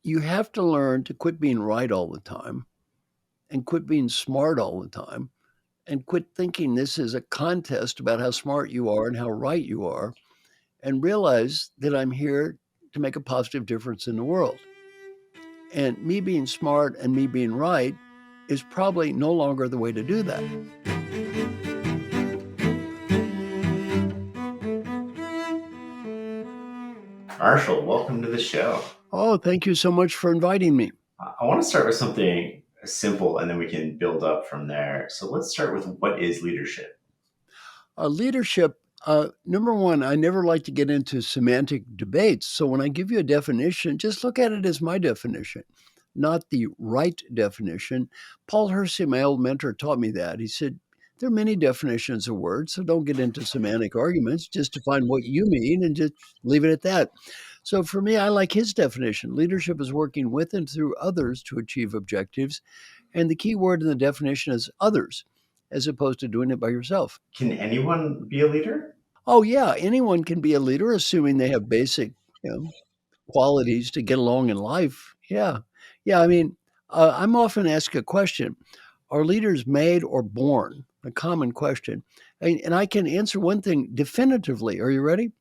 you have to learn to quit being right all the time and quit being smart all the time and quit thinking this is a contest about how smart you are and how right you are, and realize that I'm here to make a positive difference in the world. And me being smart and me being right is probably no longer the way to do that. Marshall, welcome to the show. Oh, thank you so much for inviting me. I want to start with something simple and then we can build up from there. So let's start with what is leadership? Leadership, number one, I never like to get into semantic debates. So when I give you a definition, just look at it as my definition, not the right definition. Paul Hersey, my old mentor, taught me that. He said, there are many definitions of words, so don't get into semantic arguments, just define what you mean and just leave it at that. So for me, I like his definition. Leadership is working with and through others to achieve objectives. And the key word in the definition is others, as opposed to doing it by yourself. Can anyone be a leader? Oh, yeah, anyone can be a leader, assuming they have basic, you know, qualities to get along in life. Yeah. Yeah, I mean, I'm often asked a question, are leaders made or born? A common question. And I can answer one thing definitively. Are you ready?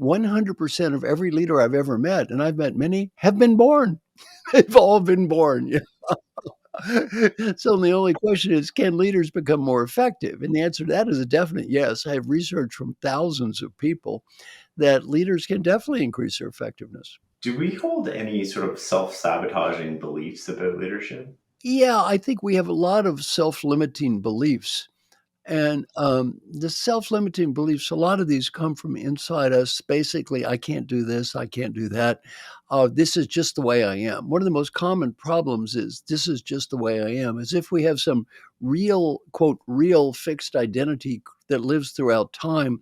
100% of every leader I've ever met, and I've met many, have been born. They've all been born. Yeah. So the only question is, can leaders become more effective? And the answer to that is a definite yes. I have research from thousands of people that leaders can definitely increase their effectiveness. Do we hold any sort of self sabotaging beliefs about leadership? Yeah, I think we have a lot of self limiting beliefs. And the self limiting beliefs, a lot of these come from inside us. Basically, I can't do this, I can't do that. This is just the way I am. One of the most common problems is this is just the way I am, as if we have some real, quote, real fixed identity that lives throughout time.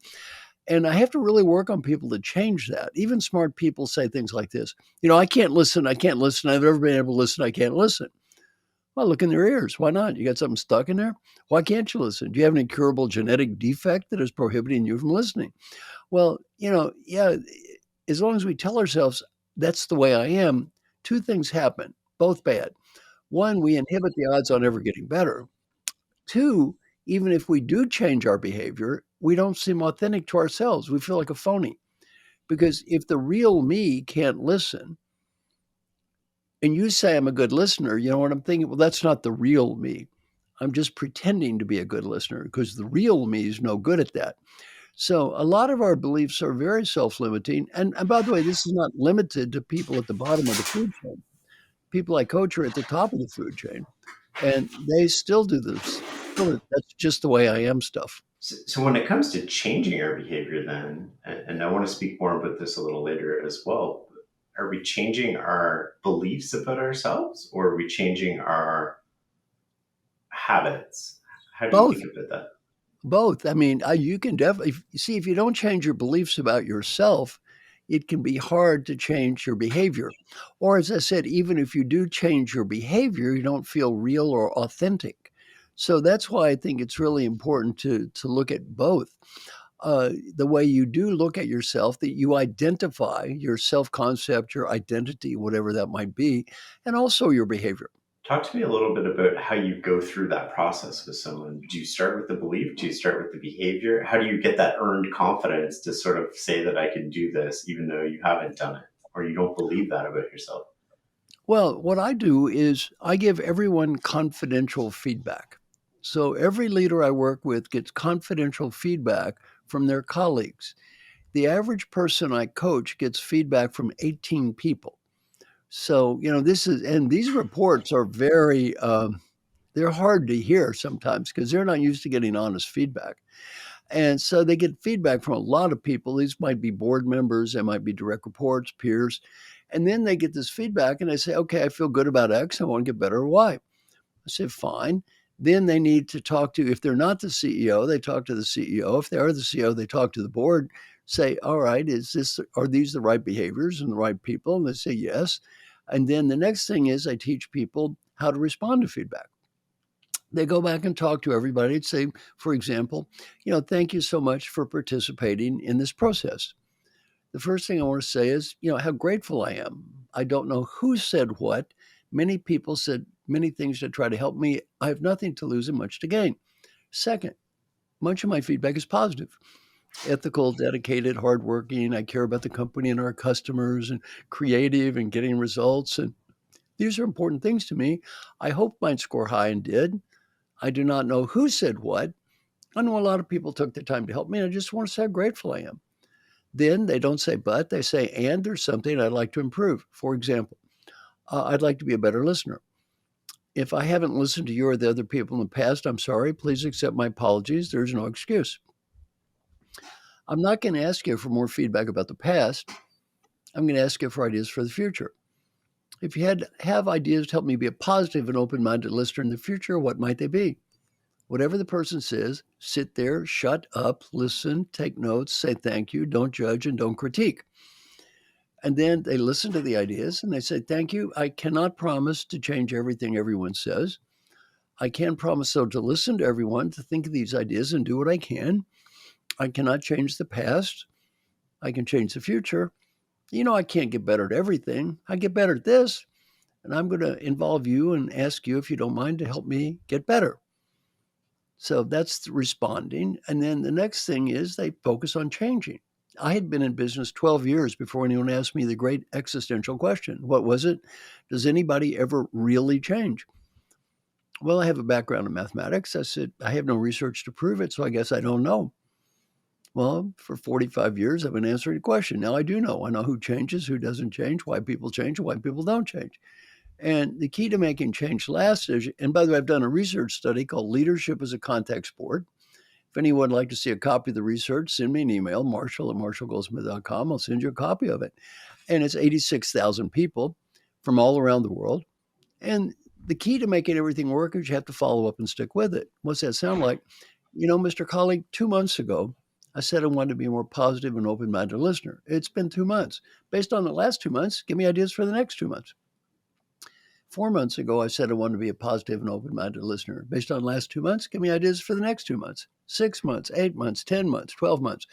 And I have to really work on people to change that. Even smart people say things like this, I can't listen, I can't listen. I've never been able to listen, I can't listen. Well, look in their ears. Why not? You got something stuck in there? Why can't you listen? Do you have an incurable genetic defect that is prohibiting you from listening? Well, yeah, as long as we tell ourselves that's the way I am, two things happen, both bad. One, we inhibit the odds on ever getting better. Two, even if we do change our behavior, we don't seem authentic to ourselves. We feel like a phony. Because if the real me can't listen, and you say I'm a good listener, you know what I'm thinking? Well, that's not the real me. I'm just pretending to be a good listener because the real me is no good at that. So a lot of our beliefs are very self-limiting. And by the way, this is not limited to people at the bottom of the food chain. People I coach are at the top of the food chain, and they still do this. That's just the way I am stuff. So when it comes to changing our behavior, then, and I want to speak more about this a little later as well, are we changing our beliefs about ourselves or are we changing our habits? How do you Both. think about that? Both. I mean, you can definitely see if you don't change your beliefs about yourself, it can be hard to change your behavior. Or, as I said, even if you do change your behavior, you don't feel real or authentic. So that's why I think it's really important to look at both. The way you do look at yourself, that you identify your self concept, your identity, whatever that might be, and also your behavior. Talk to me a little bit about how you go through that process with someone. Do you start with the belief? Do you start with the behavior? How do you get that earned confidence to sort of say that I can do this even though you haven't done it or you don't believe that about yourself? Well, what I do is I give everyone confidential feedback. So every leader I work with gets confidential feedback from their colleagues. The average person I coach gets feedback from 18 people. So, and these reports are they're hard to hear sometimes because they're not used to getting honest feedback. And so they get feedback from a lot of people. These might be board members, they might be direct reports, peers. And then they get this feedback and they say, okay, I feel good about X. I want to get better at Y. I say, fine. Then they need to talk to, if they're not the CEO, they talk to the CEO. If they are the CEO, they talk to the board, say, all right, are these the right behaviors and the right people? And they say, yes. And then the next thing is I teach people how to respond to feedback. They go back and talk to everybody and say, for example, thank you so much for participating in this process. The first thing I want to say is, how grateful I am. I don't know who said what. Many people said many things to try to help me. I have nothing to lose and much to gain. Second, much of my feedback is positive, ethical, dedicated, hardworking. I care about the company and our customers, and creative and getting results. And these are important things to me. I hope mine score high and did. I do not know who said what. I know a lot of people took the time to help me. And I just want to say how grateful I am. Then they don't say but, they say and there's something I'd like to improve. For example, I'd like to be a better listener. If I haven't listened to you or the other people in the past, I'm sorry. Please accept my apologies. There's no excuse. I'm not going to ask you for more feedback about the past. I'm going to ask you for ideas for the future. If you have ideas to help me be a positive and open-minded listener in the future, what might they be? Whatever the person says, sit there, shut up, listen, take notes, say thank you, don't judge, and don't critique. And then they listen to the ideas and they say, thank you. I cannot promise to change everything everyone says. I can promise, though, to listen to everyone, to think of these ideas and do what I can. I cannot change the past. I can change the future. I can't get better at everything. I get better at this. And I'm going to involve you and ask you, if you don't mind, to help me get better. So that's responding. And then the next thing is they focus on changing. I had been in business 12 years before anyone asked me the great existential question. What was it? Does anybody ever really change? Well, I have a background in mathematics. I said, I have no research to prove it, so I guess I don't know. Well, for 45 years, I've been answering the question. Now I do know. I know who changes, who doesn't change, why people change, why people don't change. And the key to making change last is, and by the way, I've done a research study called Leadership as a Contact Sport. If anyone would like to see a copy of the research, send me an email, marshall@marshallgoldsmith.com. I'll send you a copy of it. And it's 86,000 people from all around the world. And the key to making everything work is you have to follow up and stick with it. What's that sound like? Mr. Colleague, 2 months ago, I said I wanted to be a more positive and open-minded listener. It's been 2 months. Based on the last 2 months, give me ideas for the next 2 months. 4 months ago, I said I wanted to be a positive and open-minded listener. Based on the last 2 months, give me ideas for the next 2 months. 6 months, 8 months, 10 months, 12 months.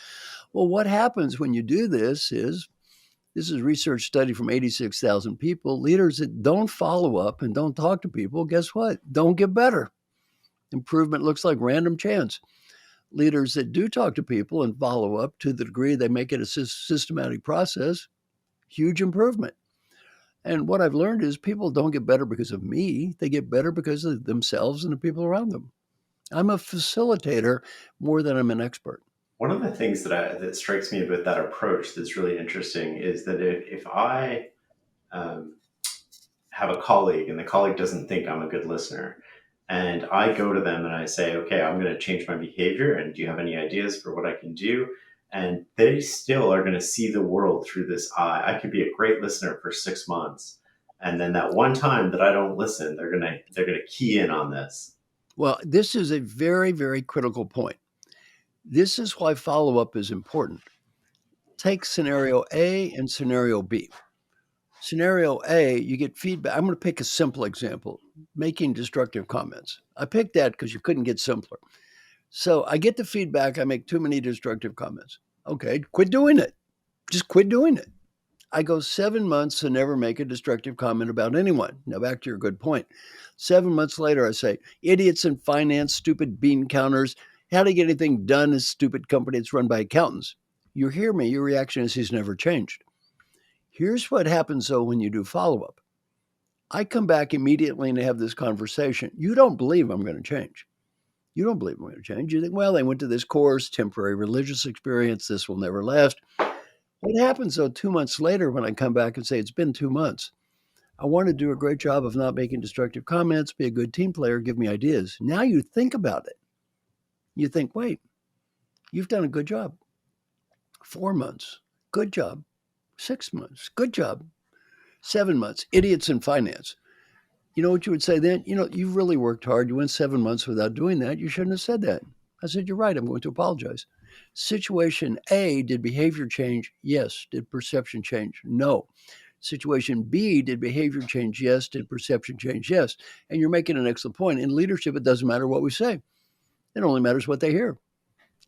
Well, what happens when you do this is a research study from 86,000 people. Leaders that don't follow up and don't talk to people, guess what? Don't get better. Improvement looks like random chance. Leaders that do talk to people and follow up, to the degree they make it a systematic process, huge improvement. And what I've learned is people don't get better because of me. They get better because of themselves and the people around them. I'm a facilitator more than I'm an expert. One of the things that strikes me about that approach that's really interesting is that if I um, have a colleague and the colleague doesn't think I'm a good listener, and I go to them and I say, okay, I'm going to change my behavior, and do you have any ideas for what I can do? And they still are going to see the world through this eye. I could be a great listener for 6 months, and then that one time that I don't listen, they're gonna key in on this. Well, this is a very, very critical point. This is why follow up is important. Take scenario A and scenario B. Scenario A, you get feedback. I'm going to pick a simple example, making destructive comments. I picked that because you couldn't get simpler. So I get the feedback, I make too many destructive comments. Okay, quit doing it. Just quit doing it. I go 7 months and never make a destructive comment about anyone. Now, back to your good point. 7 months later, I say, idiots in finance, stupid bean counters, how to get anything done is stupid company that's run by accountants. You hear me, your reaction is he's never changed. Here's what happens, though, when you do follow up. I come back immediately and have this conversation. You don't believe I'm going to change. You don't believe I'm going to change. You think, well, they went to this course, temporary religious experience. This will never last. What happens, though, 2 months later when I come back and say, it's been 2 months. I want to do a great job of not making destructive comments, be a good team player, give me ideas. Now you think about it. You think, wait, you've done a good job. 4 months, good job. 6 months, good job. 7 months, idiots in finance. You know what you would say then? You really worked hard. You went 7 months without doing that. You shouldn't have said that. I said, you're right. I'm going to apologize. Situation A, did behavior change? Yes. Did perception change? No. Situation B, did behavior change? Yes. Did perception change? Yes. And you're making an excellent point. In leadership, it doesn't matter what we say. It only matters what they hear.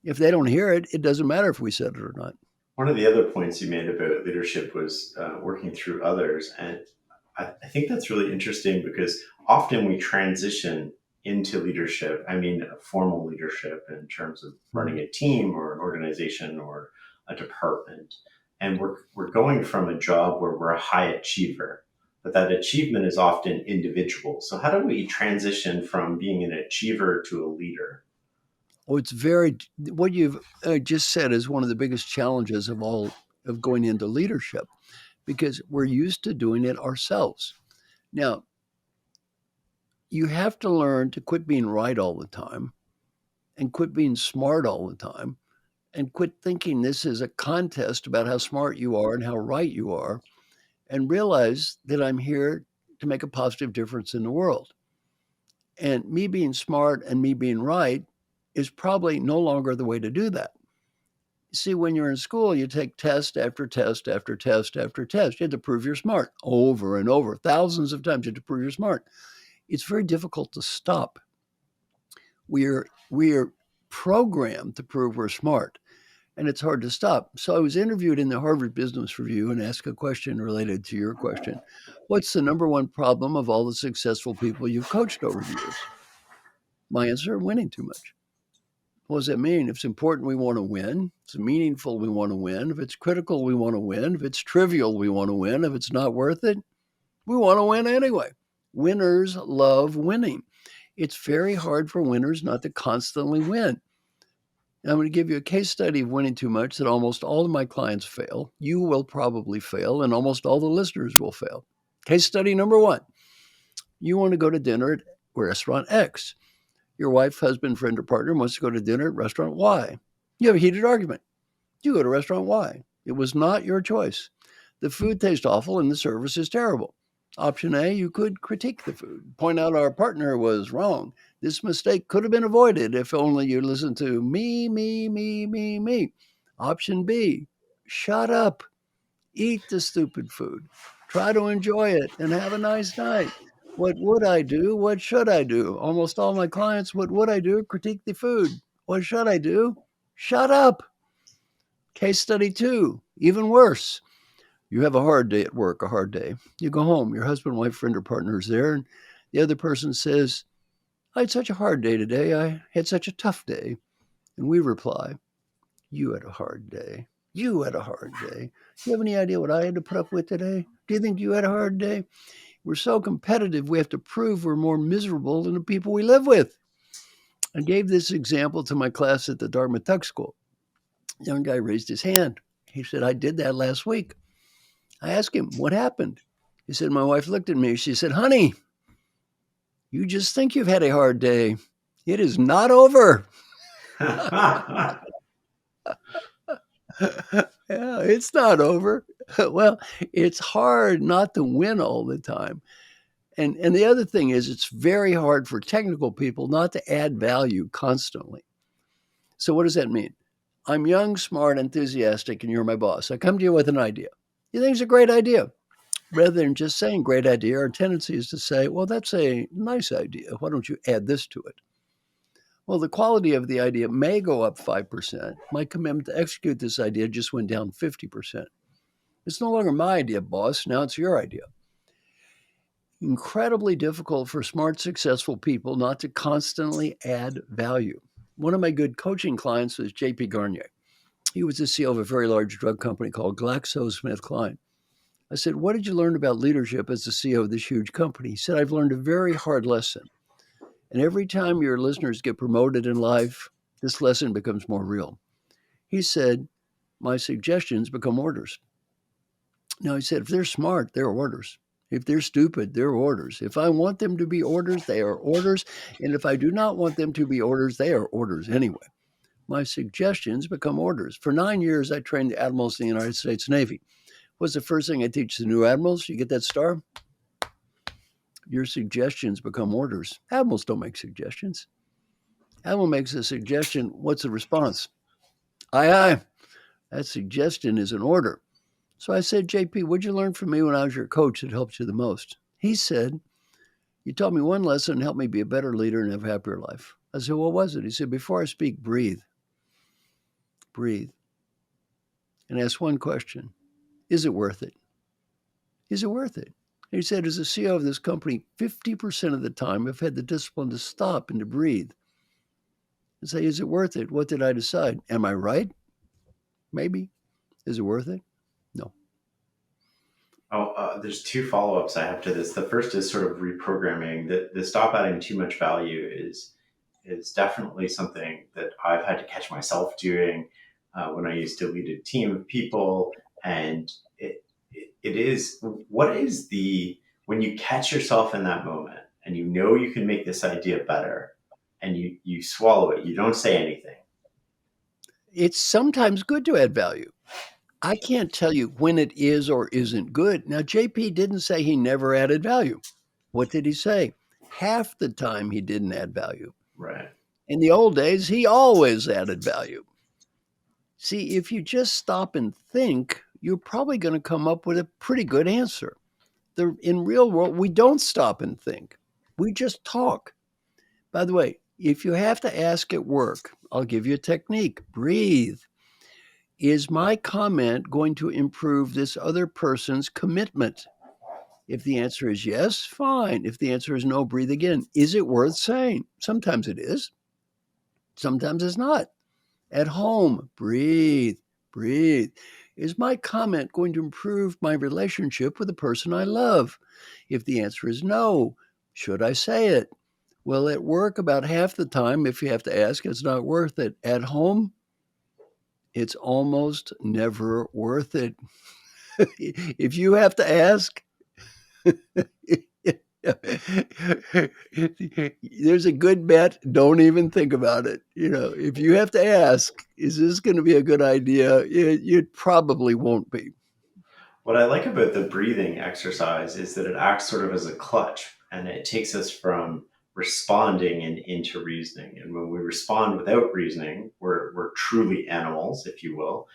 If they don't hear it, it doesn't matter if we said it or not. One of the other points you made about leadership was working through others. And I think that's really interesting because often we transition into leadership. I mean, formal leadership in terms of running Mhm. a team or an organization or a department. And we're going from a job where we're a high achiever, but that achievement is often individual. So, how do we transition from being an achiever to a leader? Oh, what you've just said is one of the biggest challenges of all of going into leadership because we're used to doing it ourselves. Now, you have to learn to quit being right all the time and quit being smart all the time and quit thinking this is a contest about how smart you are and how right you are and realize that I'm here to make a positive difference in the world. And me being smart and me being right is probably no longer the way to do that. See, when you're in school, you take test after test after test after test. You have to prove you're smart over and over, thousands of times. You have to prove you're smart. It's very difficult to stop. We are programmed to prove we're smart, and it's hard to stop. So I was interviewed in the Harvard Business Review and asked a question related to your question. What's the number one problem of all the successful people you've coached over the years? My answer, winning too much. What does that mean? If it's important, we want to win. If it's meaningful, we want to win. If it's critical, we want to win. If it's trivial, we want to win. If it's not worth it, we want to win anyway. Winners love winning. It's very hard for winners not to constantly win. And I'm going to give you a case study of winning too much that almost all of my clients fail. You will probably fail, and almost all the listeners will fail. Case study number one: you want to go to dinner at restaurant X. Your wife, husband, friend, or partner wants to go to dinner at restaurant Y. You have a heated argument. You go to restaurant Y. It was not your choice. The food tastes awful and the service is terrible. Option A, you could critique the food, point out our partner was wrong. This mistake could have been avoided if only you listened to me, me, me, me, me. Option B, shut up, eat the stupid food, try to enjoy it, and have a nice night. What would I do? What should I do? Almost all my clients, what would I do? Critique the food. What should I do? Shut up. Case study two, even worse. You have a hard day at work, a hard day. You go home, your husband, wife, friend, or partner is there, and the other person says, I had such a hard day today. I had such a tough day. And we reply, you had a hard day. You had a hard day. Do you have any idea what I had to put up with today? Do you think you had a hard day? We're so competitive, we have to prove we're more miserable than the people we live with. I gave this example to my class at the Dartmouth Tuck School. A young guy raised his hand. He said, I did that last week. I asked him, what happened? He said, my wife looked at me. She said, honey, you just think you've had a hard day. It is not over. Yeah, it's not over. Well, it's hard not to win all the time. And the other thing is it's very hard for technical people not to add value constantly. So what does that mean? I'm young, smart, enthusiastic, and you're my boss. I come to you with an idea. You think it's a great idea. Rather than just saying great idea, our tendency is to say, well, that's a nice idea. Why don't you add this to it? Well, the quality of the idea may go up 5%. My commitment to execute this idea just went down 50%. It's no longer my idea, boss. Now it's your idea. Incredibly difficult for smart, successful people not to constantly add value. One of my good coaching clients was JP Garnier. He was the CEO of a very large drug company called GlaxoSmithKline. I said, what did you learn about leadership as the CEO of this huge company? He said, I've learned a very hard lesson. And every time your listeners get promoted in life, this lesson becomes more real. He said, my suggestions become orders. Now, he said, if they're smart, they're orders. If they're stupid, they're orders. If I want them to be orders, they are orders. And if I do not want them to be orders, they are orders anyway. My suggestions become orders. For 9 years, I trained the admirals in the United States Navy. What's the first thing I teach the new admirals? You get that star? Your suggestions become orders. Admirals don't make suggestions. Admiral makes a suggestion. What's the response? Aye, aye. That suggestion is an order. So I said, JP, what'd you learn from me when I was your coach that helped you the most? He said, you taught me one lesson and helped me be a better leader and have a happier life. I said, what was it? He said, before I speak, breathe. Breathe. and asked one question: is it worth it? Is it worth it? And he said, as a CEO of this company, 50% of the time I've had the discipline to stop and to breathe and say, is it worth it? What did I decide? Am I right? Maybe. Is it worth it? No. Oh, there's two follow-ups I have to this. The first is sort of reprogramming. The stop adding too much value is definitely something that I've had to catch myself doing when I used to lead a team of people. And it is, what is the, when you catch yourself in that moment and you know you can make this idea better and you swallow it, you don't say anything. It's sometimes good to add value. I can't tell you when it is or isn't good. Now, JP didn't say he never added value. What did he say? Half the time he didn't add value. Right. In the old days, he always added value. See, if you just stop and think, you're probably going to come up with a pretty good answer. In real world, we don't stop and think. We just talk. By the way, if you have to ask at work, I'll give you a technique. Breathe. Is my comment going to improve this other person's commitment? If the answer is yes, fine. If the answer is no, breathe again. Is it worth saying? Sometimes it is. Sometimes it's not. At home, breathe, breathe. Is my comment going to improve my relationship with the person I love? If the answer is no, should I say it? Well, at work, about half the time, if you have to ask, it's not worth it. At home, it's almost never worth it. If you have to ask, there's a good bet. Don't even think about it. If you have to ask, is this going to be a good idea? It probably won't be. What I like about the breathing exercise is that it acts sort of as a clutch and it takes us from responding and into reasoning. And when we respond without reasoning, we're truly animals, if you will,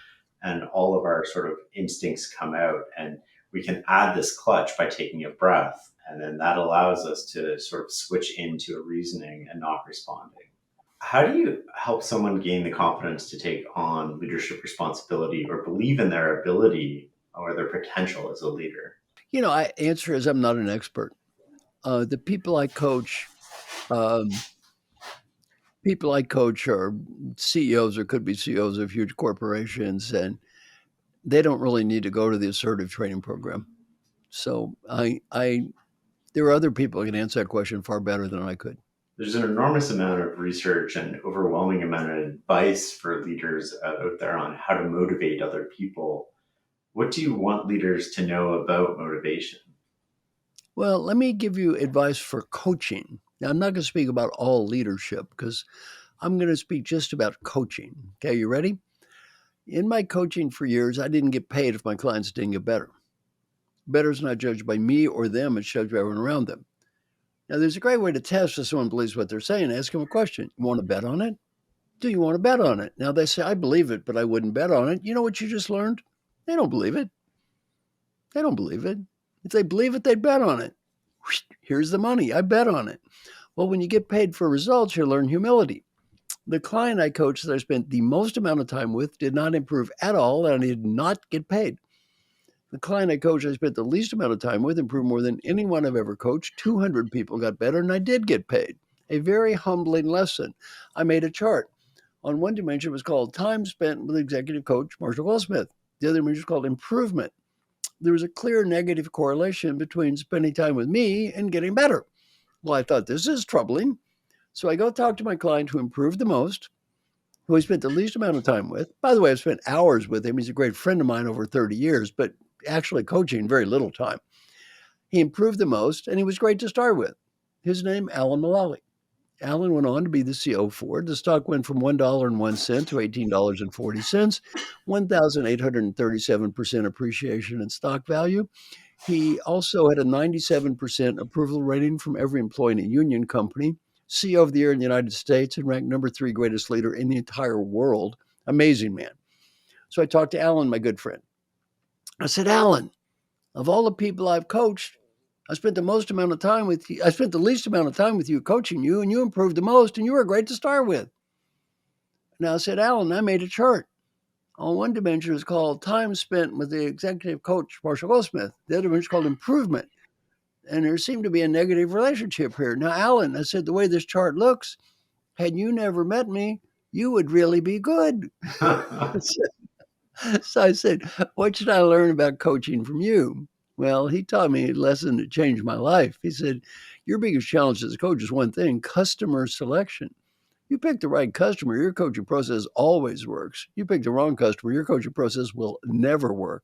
and all of our sort of instincts come out. And we can add this clutch by taking a breath. And then that allows us to sort of switch into a reasoning and not responding. How do you help someone gain the confidence to take on leadership responsibility or believe in their ability or their potential as a leader? I answer is I'm not an expert. The um, people I coach are CEOs or could be CEOs of huge corporations, and they don't really need to go to the assertive training program. So there are other people who can answer that question far better than I could. There's an enormous amount of research and overwhelming amount of advice for leaders out there on how to motivate other people. What do you want leaders to know about motivation? Well, let me give you advice for coaching. Now, I'm not going to speak about all leadership because I'm going to speak just about coaching. Okay, you ready? In my coaching for years, I didn't get paid if my clients didn't get better. Better is not judged by me or them, it's judged by everyone around them. Now, there's a great way to test if someone believes what they're saying. Ask them a question. You want to bet on it? Do you want to bet on it? Now, they say, I believe it, but I wouldn't bet on it. You know what you just learned? They don't believe it. They don't believe it. If they believe it, they'd bet on it. Here's the money. I bet on it. Well, when you get paid for results, you learn humility. The client I coached that I spent the most amount of time with did not improve at all, and I did not get paid. The client I coached I spent the least amount of time with improved more than anyone I've ever coached. 200 people got better, and I did get paid. A very humbling lesson. I made a chart. On one dimension, it was called time spent with executive coach Marshall Goldsmith. The other dimension was called improvement. There was a clear negative correlation between spending time with me and getting better. Well, I thought this is troubling. So I go talk to my client who improved the most, who I spent the least amount of time with. By the way, I've spent hours with him. He's a great friend of mine over 30 years, but actually coaching very little time. He improved the most, and he was great to start with. His name, Alan Mullally. Alan went on to be the CEO of Ford. The stock went from $1.01 to $18.40, 1,837% appreciation in stock value. He also had a 97% approval rating from every employee in a union company, CEO of the Year in the United States, and ranked number 3 greatest leader in the entire world. Amazing man. So I talked to Alan, my good friend. I said, Alan, of all the people I've coached, I spent the most amount of time with you. I spent the least amount of time with you coaching you, and you improved the most, and you were great to start with. Now I said, Alan, I made a chart. On one dimension is called time spent with the executive coach, Marshall Goldsmith. The other dimension is called improvement. And there seemed to be a negative relationship here. Now, Alan, I said, the way this chart looks, had you never met me, you would really be good. So I said, what should I learn about coaching from you? Well, he taught me a lesson that changed my life. He said, your biggest challenge as a coach is one thing: customer selection. You pick the right customer, your coaching process always works. You pick the wrong customer, your coaching process will never work.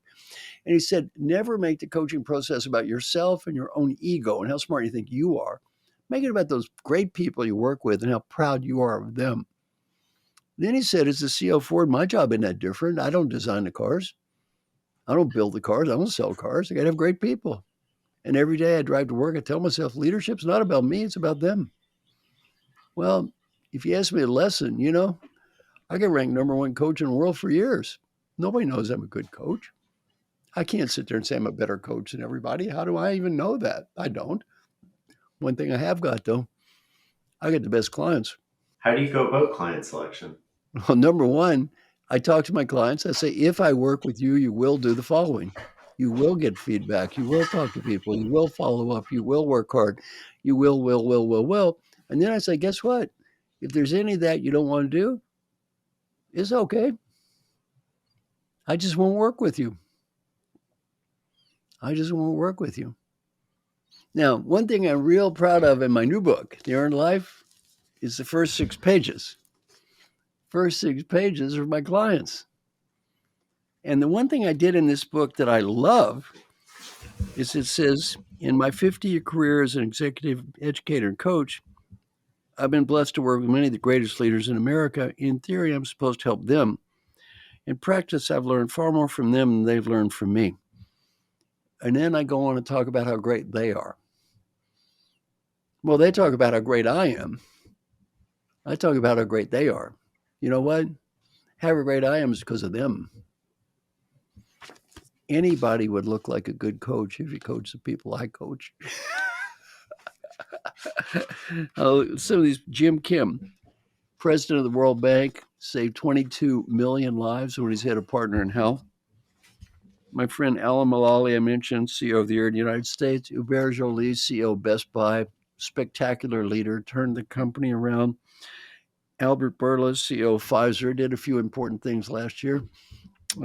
And he said, never make the coaching process about yourself and your own ego and how smart you think you are. Make it about those great people you work with and how proud you are of them. Then he said, as the CEO of Ford, my job isn't that different. I don't design the cars. I don't build the cars. I don't sell cars. I got to have great people. And every day I drive to work, I tell myself, leadership's not about me, it's about them. Well, if you ask me a lesson, I got ranked number one coach in the world for years. Nobody knows I'm a good coach. I can't sit there and say I'm a better coach than everybody. How do I even know that? I don't. One thing I have got, though, I get the best clients. How do you go about client selection? Well, number one, I talk to my clients. I say, if I work with you, you will do the following. You will get feedback. You will talk to people. You will follow up. You will work hard. You will. And then I say, guess what? If there's any of that you don't want to do, it's okay. I just won't work with you. I just won't work with you. Now, one thing I'm real proud of in my new book, The Earned Life, is the first 6 pages. First 6 pages are my clients. And the one thing I did in this book that I love is it says, in my 50-year career as an executive educator and coach, I've been blessed to work with many of the greatest leaders in America. In theory, I'm supposed to help them. In practice, I've learned far more from them than they've learned from me. And then I go on and talk about how great they are. Well, they talk about how great I am. I talk about how great they are. You know what? How great I am is because of them. Anybody would look like a good coach if you coach the people I coach. Some of these, Jim Kim, president of the World Bank, saved 22 million lives when he's had a partner in health. My friend Alan Mulally, I mentioned, CEO of the Air in the United States. Hubert Joly, CEO of Best Buy, spectacular leader, turned the company around. Albert Bourla, CEO of Pfizer, did a few important things last year.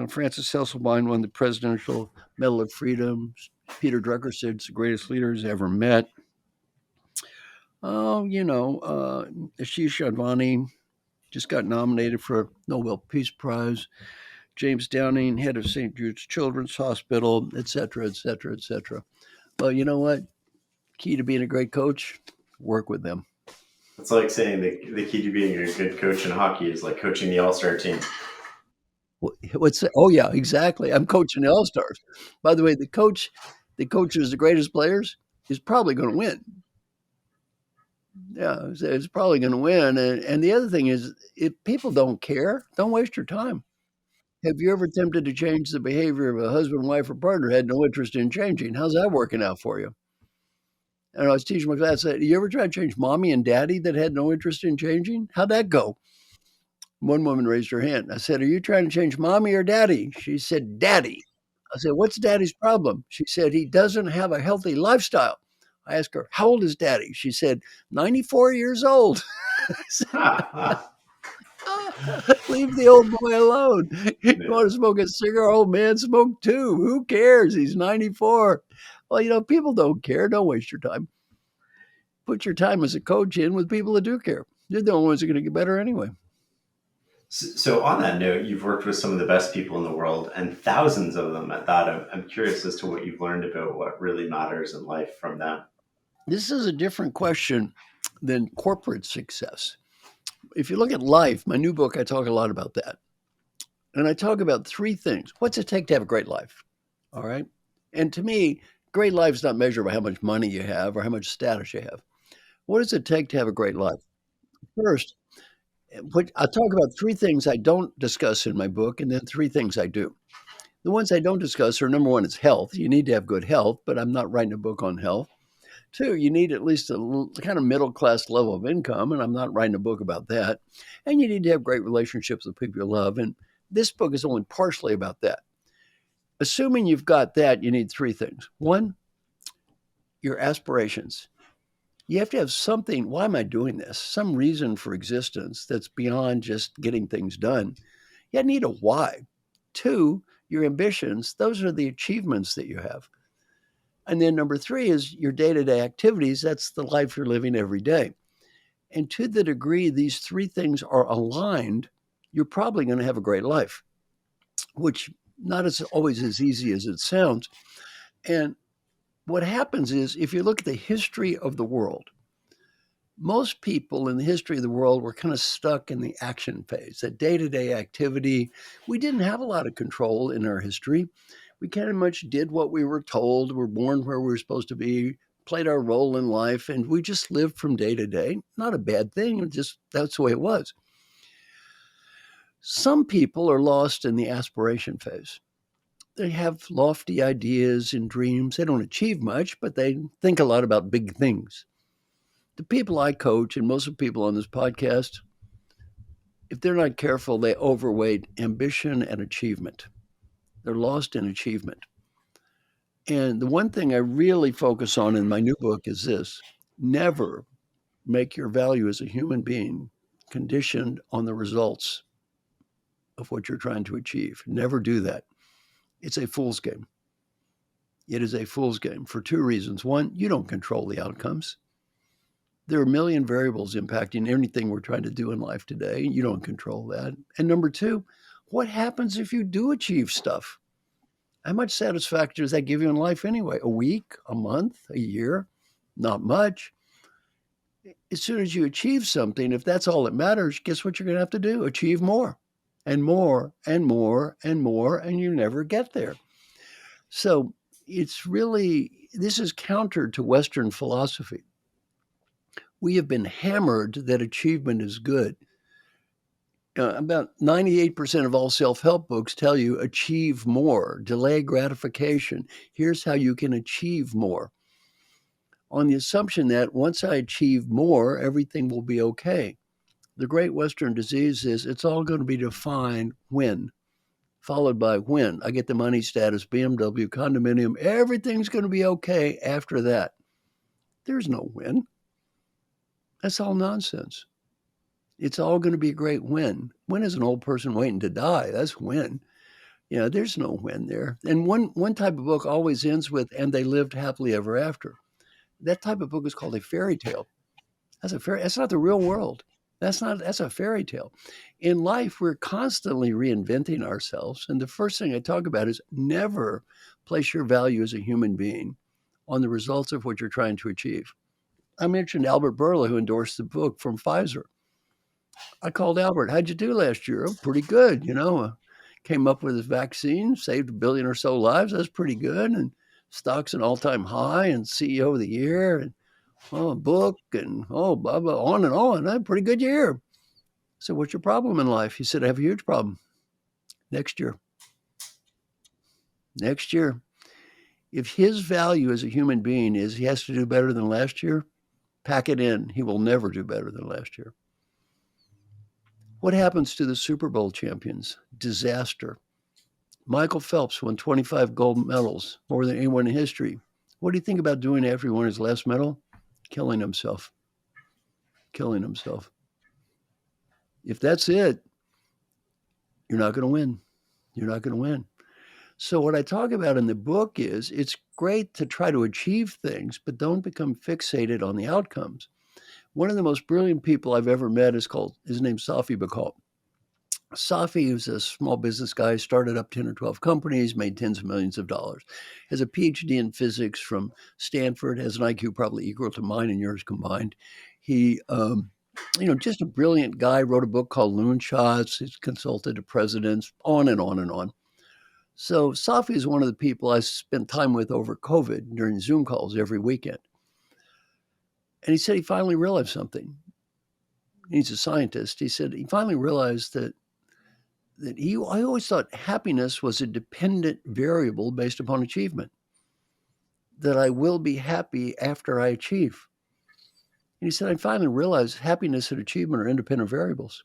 Francis Hesselbein won the Presidential Medal of Freedom. Peter Drucker said it's the greatest leader he's ever met. Ashish Advani just got nominated for a Nobel Peace Prize. James Downing, head of St. Jude's Children's Hospital, et cetera, et cetera, et cetera. Well, you know what? Key to being a great coach, work with them. It's like saying the key to being a good coach in hockey is like coaching the all-star team. What's that? Oh, yeah, exactly. I'm coaching the All-Stars. By the way, the coach who's the greatest players is probably going to win. Yeah, it's probably going to win. And the other thing is, if people don't care, don't waste your time. Have you ever attempted to change the behavior of a husband, wife, or partner had no interest in changing? How's that working out for you? And I was teaching my class, I said, you ever try to change mommy and daddy that had no interest in changing? How'd that go? One woman raised her hand. I said, are you trying to change mommy or daddy? She said, daddy. I said, what's daddy's problem? She said, he doesn't have a healthy lifestyle. I asked her, how old is daddy? She said, 94 years old. Leave the old boy alone. You want to smoke a cigar? Old man, smoke too. Who cares? He's 94. Well, people don't care. Don't waste your time. Put your time as a coach in with people that do care. They're the only ones that are going to get better anyway. So on that note, you've worked with some of the best people in the world and thousands of them at that. I'm curious as to what you've learned about what really matters in life from them. This is a different question than corporate success. If you look at life, my new book, I talk a lot about that. And I talk about 3 things. What's it take to have a great life? All right. And to me, great life is not measured by how much money you have or how much status you have. What does it take to have a great life? First, I talk about 3 things I don't discuss in my book, and then 3 things I do. The ones I don't discuss are, number 1 is health. You need to have good health, but I'm not writing a book on health. 2, you need at least a kind of middle-class level of income, and I'm not writing a book about that. And you need to have great relationships with people you love. And This book is only partially about that. Assuming you've got that, you need three things. One, your aspirations. You have to have something. Why am I doing this? Some reason for existence that's beyond just getting things done. You need a why. Two, your ambitions. Those are the achievements that you have. And then number three is your day to day activities. That's the life you're living every day. And to the degree these three things are aligned, you're probably going to have a great life, which not as always as easy as it sounds. And what happens is if you look at the history of the world, most people in the history of the world were kind of stuck in the action phase, that day to day activity. We didn't have a lot of control in our history. We kind of much did what we were told. We're born where we were supposed to be, played our role in life, and we just lived from day to day. Not a bad thing, just that's the way it was. Some people are lost in the aspiration phase. They have lofty ideas and dreams. They don't achieve much, but they think a lot about big things. The people I coach, and most of the people on this podcast, if they're not careful, they overweight ambition and achievement. They're lost in achievement. And the one thing I really focus on in my new book is this: never make your value as a human being conditioned on the results of what you're trying to achieve. Never do that. It's a fool's game. It is a fool's game for two reasons. One, you don't control the outcomes. There are a million variables impacting anything we're trying to do in life today. You don't control that. And number two, what happens if you do achieve stuff? How much satisfaction does that give you in life anyway? A week, a month, a year? Not much. As soon as you achieve something, if that's all that matters, guess what you're going to have to do? Achieve more and more and more and more, and you never get there. So it's really, this is counter to Western philosophy. We have been hammered that achievement is good. About 98% of all self help books tell you achieve more, delay gratification. Here's how you can achieve more. On the assumption that once I achieve more, everything will be okay. The great Western disease is it's all going to be defined when, followed by when I get the money, status, BMW, condominium, everything's going to be okay after that. There's no when. That's all nonsense. It's all going to be a great win. When is an old person waiting to die? That's when. There's no when there. And one type of book always ends with, and they lived happily ever after. That type of book is called a fairy tale. That's not the real world. That's a fairy tale. In life, we're constantly reinventing ourselves. And the first thing I talk about is never place your value as a human being on the results of what you're trying to achieve. I mentioned Albert Bourla, who endorsed the book from Pfizer. I called Albert. How'd you do last year? Oh, pretty good. Came up with his vaccine, saved 1 billion or so lives. That's pretty good. And stock's an all-time high, and CEO of the year, and book, and blah blah, on and on. A pretty good year. So, what's your problem in life? He said, I have a huge problem. Next year. Next year. If his value as a human being is he has to do better than last year, pack it in. He will never do better than last year. What happens to the Super Bowl champions? Disaster. Michael Phelps won 25 gold medals, more than anyone in history. What do you think about doing after he won his last medal? Killing himself. Killing himself. If that's it, you're not going to win. You're not going to win. So what I talk about in the book is it's great to try to achieve things, but don't become fixated on the outcomes. One of the most brilliant people I've ever met his name's Safi Bahcall. Safi, who's a small business guy, started up 10 or 12 companies, made tens of millions of dollars, has a PhD in physics from Stanford, has an IQ probably equal to mine and yours combined. He, just a brilliant guy, wrote a book called Loon Shots. He's consulted to presidents, on and on and on. So Safi is one of the people I spent time with over COVID during Zoom calls every weekend. And he said he finally realized something. He's a scientist. He said he finally realized that I always thought happiness was a dependent variable based upon achievement, that I will be happy after I achieve. And he said, I finally realized happiness and achievement are independent variables.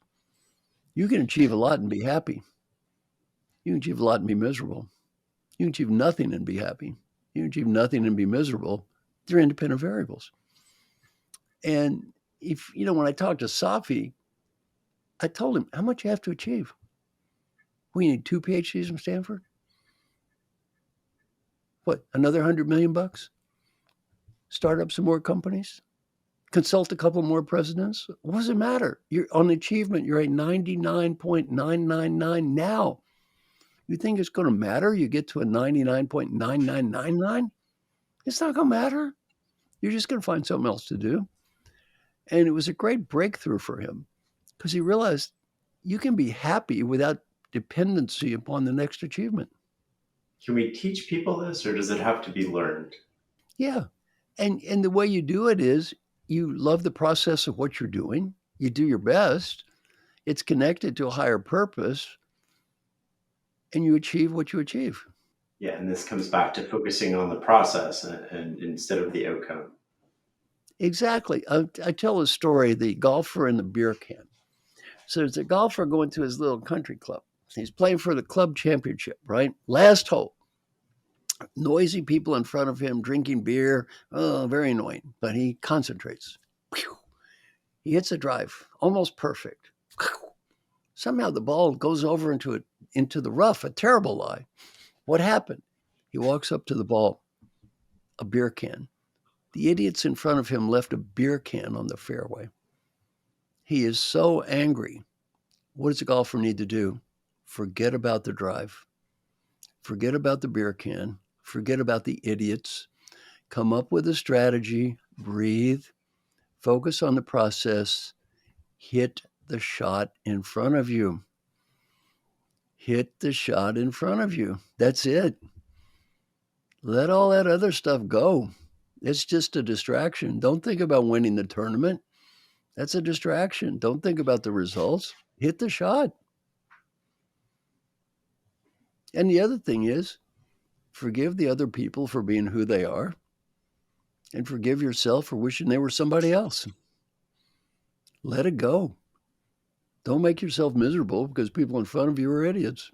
You can achieve a lot and be happy. You can achieve a lot and be miserable. You can achieve nothing and be happy. You can achieve nothing and be miserable. They're independent variables. And if, when I talked to Safi, I told him how much you have to achieve. We need 2 PhDs from Stanford. What, another 100 million bucks? Start up some more companies? Consult a couple more presidents? What does it matter? You're on achievement, you're at 99.999 now. You think it's going to matter? You get to a 99.9999? It's not going to matter. You're just going to find something else to do. And it was a great breakthrough for him because he realized you can be happy without dependency upon the next achievement. Can we teach people this, or does it have to be learned? Yeah. And the way you do it is you love the process of what you're doing. You do your best. It's connected to a higher purpose, and you achieve what you achieve. Yeah, and this comes back to focusing on the process and instead of the outcome. Exactly. I tell a story, the golfer and the beer can. So there's a golfer going to his little country club. He's playing for the club championship, right? Last hole. Noisy people in front of him drinking beer. Oh, very annoying. But he concentrates. He hits a drive, almost perfect. Somehow the ball goes over into the rough, a terrible lie. What happened? He walks up to the ball, a beer can. The idiots in front of him left a beer can on the fairway. He is so angry. What does a golfer need to do? Forget about the drive. Forget about the beer can. Forget about the idiots. Come up with a strategy, breathe, focus on the process, hit the shot in front of you. Hit the shot in front of you. That's it. Let all that other stuff go. It's just a distraction. Don't think about winning the tournament. That's a distraction. Don't think about the results. Hit the shot. And the other thing is, forgive the other people for being who they are, and forgive yourself for wishing they were somebody else. Let it go. Don't make yourself miserable because people in front of you are idiots.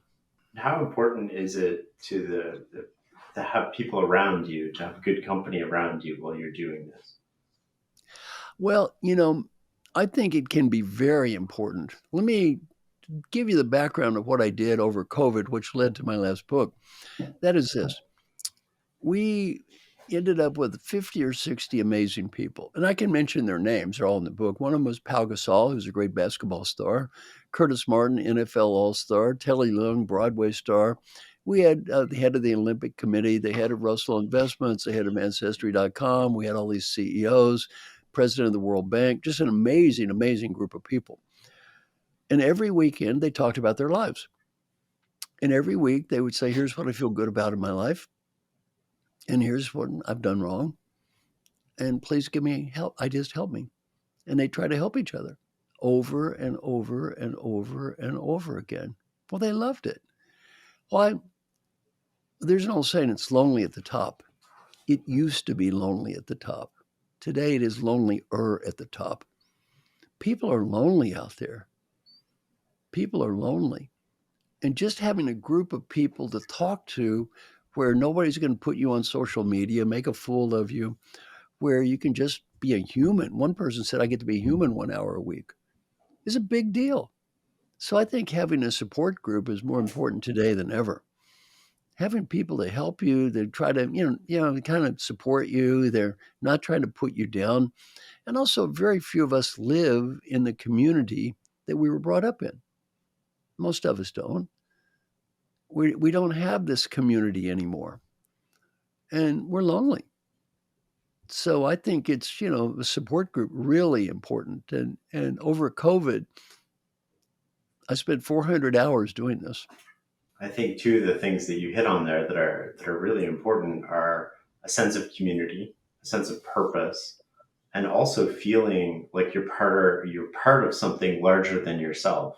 How important is it to to have people around you, to have good company around you while you're doing this? Well, I think it can be very important. Let me give you the background of what I did over COVID, which led to my last book. That is this: we ended up with 50 or 60 amazing people. And I can mention their names. They're all in the book. One of them was Pau Gasol, who's a great basketball star. Curtis Martin, NFL All-Star. Telly Leung, Broadway star. We had the head of the Olympic Committee, the head of Russell Investments, the head of Ancestry.com. We had all these CEOs, president of the World Bank, just an amazing, amazing group of people. And every weekend, they talked about their lives. And every week, they would say, here's what I feel good about in my life. And here's what I've done wrong. And please give me help. Help me. And they try to help each other over and over and over and over again. Well, they loved it. Why? There's an old saying, it's lonely at the top. It used to be lonely at the top. Today it is lonelier at the top. People are lonely out there. People are lonely. And just having a group of people to talk to where nobody's going to put you on social media, make a fool of you, where you can just be a human. One person said, I get to be human 1 hour a week. Is a big deal. So I think having a support group is more important today than ever. Having people to help you, they try to, kind of support you. They're not trying to put you down. And also, very few of us live in the community that we were brought up in. Most of us don't. We don't have this community anymore. And we're lonely. So I think it's, a support group really important. And over COVID, I spent 400 hours doing this. I think two of the things that you hit on there that are really important are a sense of community, a sense of purpose, and also feeling like you're part of something larger than yourself.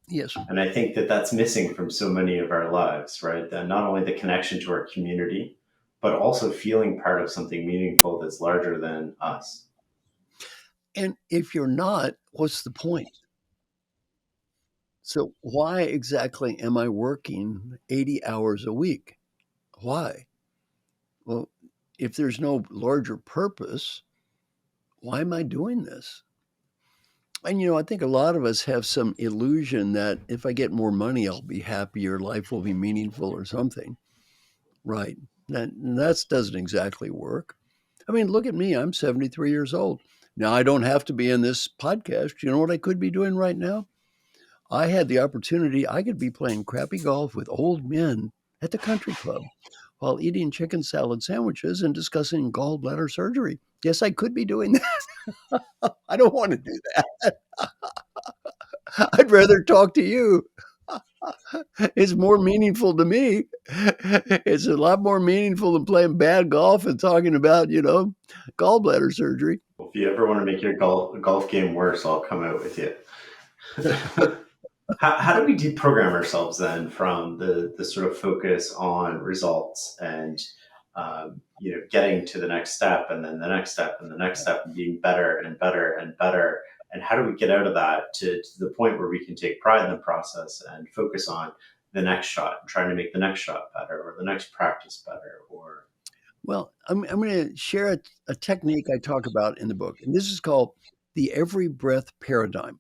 Yes. And I think that that's missing from so many of our lives, right? That not only the connection to our community, but also feeling part of something meaningful that's larger than us. And if you're not, what's the point? So why exactly am I working 80 hours a week? Why? Well, if there's no larger purpose, why am I doing this? And I think a lot of us have some illusion that if I get more money, I'll be happier, life will be meaningful or something. Right. That doesn't exactly work. I mean, look at me. I'm 73 years old. Now, I don't have to be in this podcast. You know what I could be doing right now? I had the opportunity, I could be playing crappy golf with old men at the country club while eating chicken salad sandwiches and discussing gallbladder surgery. Yes, I could be doing that. I don't want to do that. I'd rather talk to you. It's more meaningful to me. It's a lot more meaningful than playing bad golf and talking about, gallbladder surgery. Well, if you ever want to make your golf game worse, I'll come out with you. How do we deprogram ourselves then from the sort of focus on results and getting to the next step and then the next step and the next step and being better and better and better, and how do we get out of that to the point where we can take pride in the process and focus on the next shot and trying to make the next shot better or the next practice better or Well, I'm going to share a technique I talk about in the book, and this is called the every breath paradigm.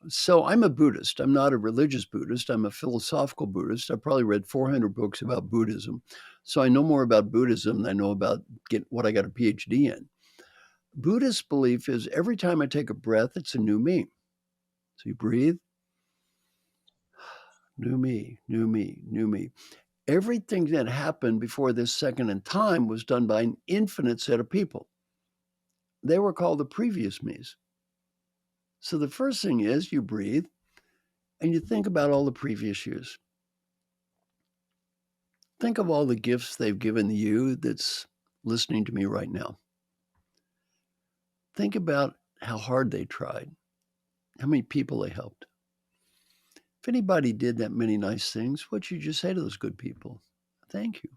So I'm a Buddhist. I'm not a religious Buddhist. I'm a philosophical Buddhist. I've probably read 400 books about Buddhism. So I know more about Buddhism than I know about what I got a PhD in. Buddhist belief is every time I take a breath, it's a new me. So you breathe, new me, new me, new me. Everything that happened before this second in time was done by an infinite set of people. They were called the previous me's. So the first thing is you breathe and you think about all the previous yous. Think of all the gifts they've given you that's listening to me right now. Think about how hard they tried, how many people they helped. If anybody did that many nice things, what should you say to those good people? Thank you.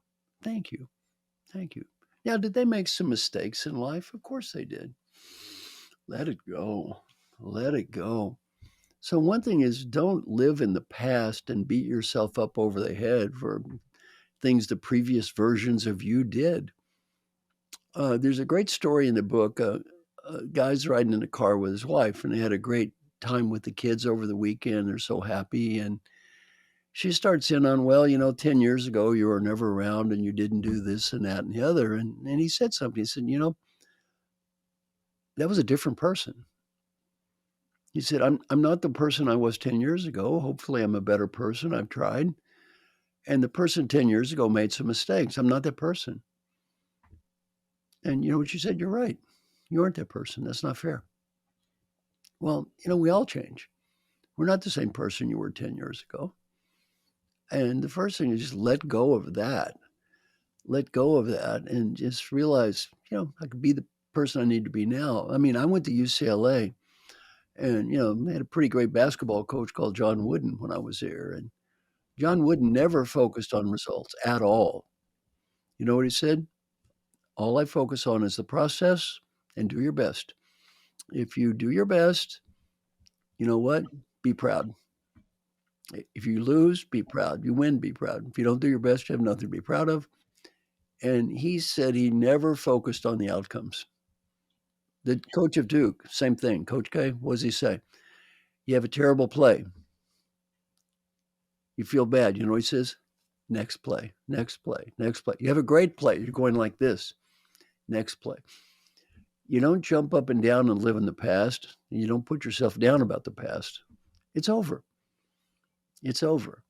Thank you. Thank you. Now, did they make some mistakes in life? Of course they did. Let it go. Let it go. So, one thing is don't live in the past and beat yourself up over the head for things the previous versions of you did. There's a great story in the book. A guy's riding in a car with his wife, and they had a great time with the kids over the weekend. They're so happy. And she starts in on, well, 10 years ago, you were never around and you didn't do this and that and the other. And he said something. He said, that was a different person. He said, I'm not the person I was 10 years ago. Hopefully, I'm a better person. I've tried. And the person 10 years ago made some mistakes. I'm not that person. And you know what she said? You're right. You aren't that person. That's not fair. Well, we all change. We're not the same person you were 10 years ago. And the first thing is just let go of that. Let go of that and just realize, I could be the person I need to be now. I mean, I went to UCLA and, they had a pretty great basketball coach called John Wooden when I was there. And John Wooden never focused on results at all. You know what he said? All I focus on is the process and do your best. If you do your best, you know what? Be proud. If you lose, be proud. If you win, be proud. If you don't do your best, you have nothing to be proud of. And he said he never focused on the outcomes. The coach of Duke, same thing. Coach K, what does he say? You have a terrible play. You feel bad. You know what he says? Next play, next play, next play. You have a great play. You're going like this. Next play. You don't jump up and down and live in the past. You don't put yourself down about the past. It's over. It's over.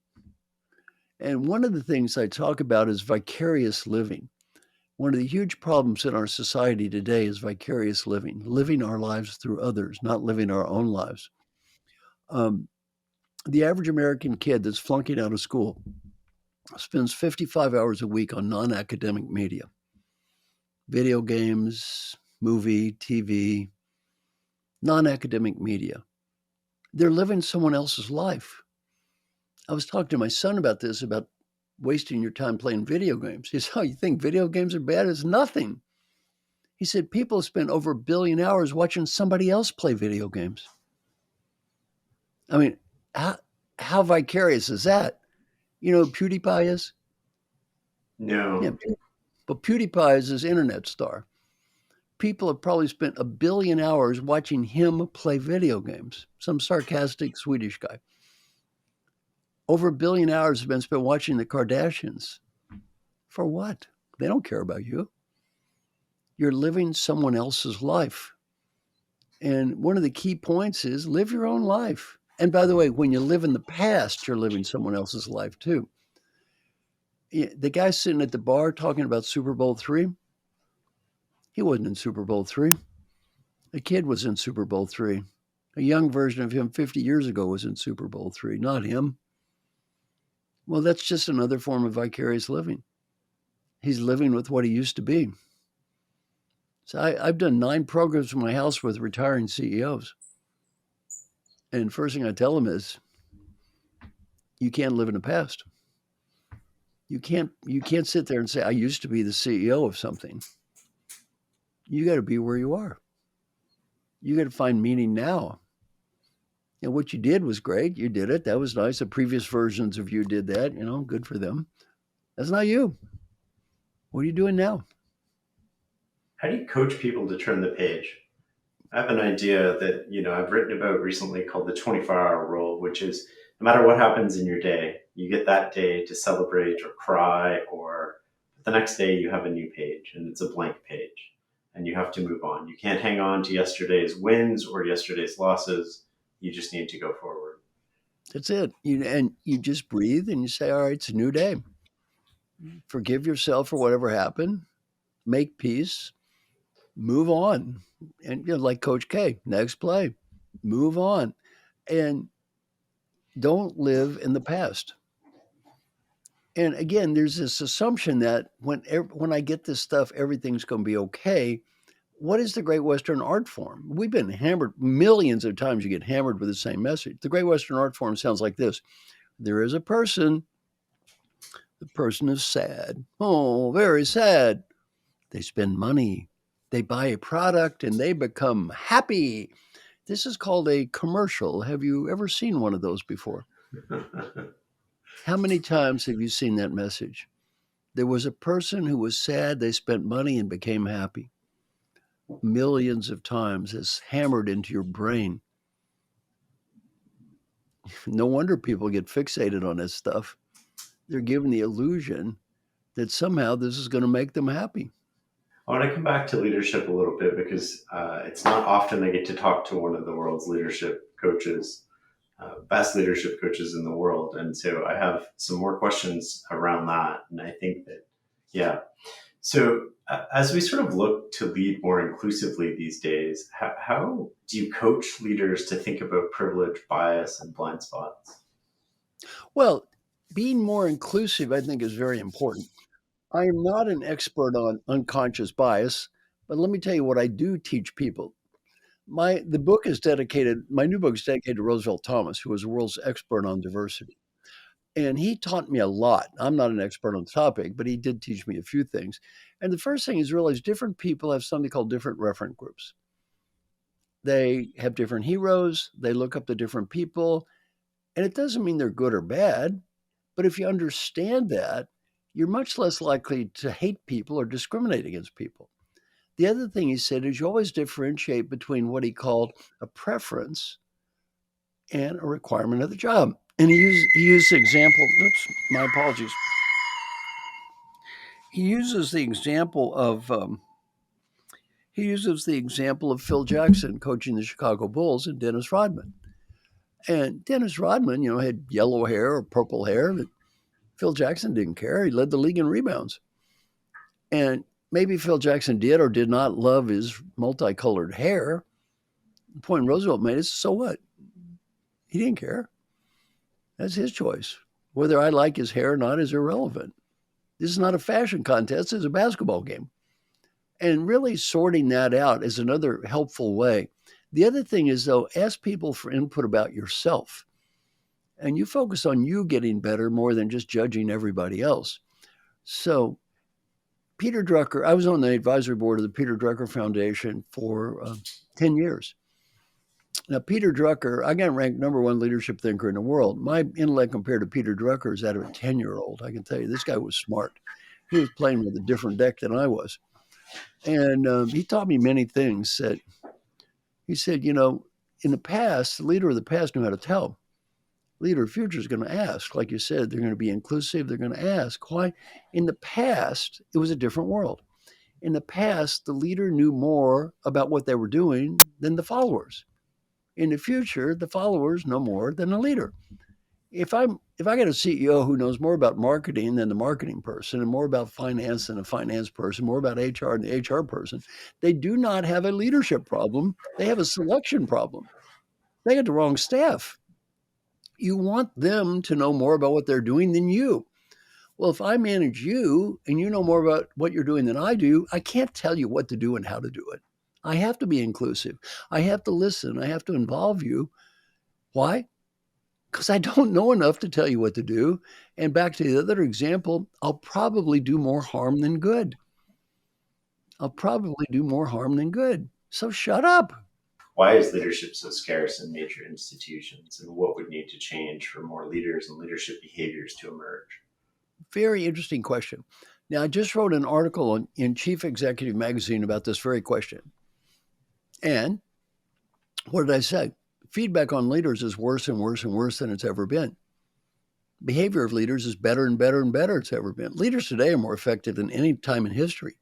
And one of the things I talk about is vicarious living. One of the huge problems in our society today is vicarious living, living our lives through others, not living our own lives. The average American kid that's flunking out of school spends 55 hours a week on non-academic media, video games, movie, TV, non-academic media. They're living someone else's life. I was talking to my son about this, about wasting your time playing video games. He said, oh, you think video games are bad? It's nothing. He said, people spend over 1 billion hours watching somebody else play video games. I mean, How, how vicarious is that? You know who PewDiePie is? Yeah, No. but PewDiePie is his internet star. People have probably spent 1 billion hours watching him play video games. Some sarcastic Swedish guy. Over 1 billion hours have been spent watching the Kardashians. For what? They don't care about you. You're living someone else's life. And one of the key points is live your own life. And by the way, when you live in the past, you're living someone else's life too. The guy sitting at the bar talking about Super Bowl III, he wasn't in Super Bowl III. A kid was in Super Bowl III. A young version of him 50 years ago was in Super Bowl III, not him. Well, that's just another form of vicarious living. He's living with what he used to be. So I've done 9 programs in my house with retiring CEOs. And first thing I tell them is, you can't live in the past. You can't sit there and say, I used to be the CEO of something. You got to be where you are. You got to find meaning now. And what you did was great. You did it. That was nice. The previous versions of you did that. Good for them. That's not you. What are you doing now? How do you coach people to turn the page? I have an idea that I've written about recently called the 24-hour rule, which is no matter what happens in your day, you get that day to celebrate or cry, or the next day you have a new page and it's a blank page and you have to move on. You can't hang on to yesterday's wins or yesterday's losses. You just need to go forward. That's it. And you just breathe and you say, all right, it's a new day. Forgive yourself for whatever happened. Make peace. Move on. And like Coach K, next play. Move on. And don't live in the past. And again, there's this assumption that when I get this stuff, everything's going to be okay. What is the Great Western art form? We've been hammered millions of times. You get hammered with the same message. The Great Western art form sounds like this: there is a person. The person is sad. Oh, very sad. They spend money. They buy a product and they become happy. This is called a commercial. Have you ever seen one of those before? How many times have you seen that message? There was a person who was sad, they spent money and became happy. Millions of times. It's hammered into your brain. No wonder people get fixated on this stuff. They're given the illusion that somehow this is going to make them happy. I want to come back to leadership a little bit because it's not often I get to talk to one of the world's leadership coaches, best leadership coaches in the world. And so I have some more questions around that. And I think that, yeah. So as we sort of look to lead more inclusively these days, how do you coach leaders to think about privilege, bias, and blind spots? Well, being more inclusive, I think, is very important. I am not an expert on unconscious bias, but let me tell you what I do teach people. My new book is dedicated to Roosevelt Thomas, who was the world's expert on diversity. And he taught me a lot. I'm not an expert on the topic, but he did teach me a few things. And the first thing is realize different people have something called different reference groups. They have different heroes, they look up to different people, and it doesn't mean they're good or bad. But if you understand that, you're much less likely to hate people or discriminate against people. The other thing he said is you always differentiate between what he called a preference and a requirement of the job. And he used the example. Oops, my apologies. He uses the example of Phil Jackson coaching the Chicago Bulls and Dennis Rodman. And Dennis Rodman, had yellow hair or purple hair. But Phil Jackson didn't care. He led the league in rebounds. And maybe Phil Jackson did or did not love his multicolored hair. The point Roosevelt made is, so what? He didn't care. That's his choice. Whether I like his hair or not is irrelevant. This is not a fashion contest. It's a basketball game. And really sorting that out is another helpful way. The other thing is, though, ask people for input about yourself. And you focus on you getting better more than just judging everybody else. So Peter Drucker, I was on the advisory board of the Peter Drucker Foundation for 10 years. Now, Peter Drucker, I got ranked number one leadership thinker in the world. My intellect compared to Peter Drucker is that of a 10-year-old. I can tell you, this guy was smart. He was playing with a different deck than I was. And he taught me many things. That he said, in the past, the leader of the past knew how to tell. Leader of the future is going to ask. Like you said, they're going to be inclusive. They're going to ask. Why? In the past, it was a different world. In the past, the leader knew more about what they were doing than the followers. In the future, the followers know more than the leader. If I get a CEO who knows more about marketing than the marketing person, and more about finance than a finance person, more about HR than the HR person, they do not have a leadership problem. They have a selection problem. They got the wrong staff. You want them to know more about what they're doing than you. Well, if I manage you and you know more about what you're doing than I do, I can't tell you what to do and how to do it. I have to be inclusive. I have to listen. I have to involve you. Why? Because I don't know enough to tell you what to do. And back to the other example, I'll probably do more harm than good. I'll probably do more harm than good. So shut up. Why is leadership so scarce in major institutions, and what would need to change for more leaders and leadership behaviors to emerge? Very interesting question. Now, I just wrote an article in Chief Executive Magazine about this very question. And what did I say? Feedback on leaders is worse and worse and worse than it's ever been. Behavior of leaders is better and better and better it's ever been. Leaders today are more effective than any time in history.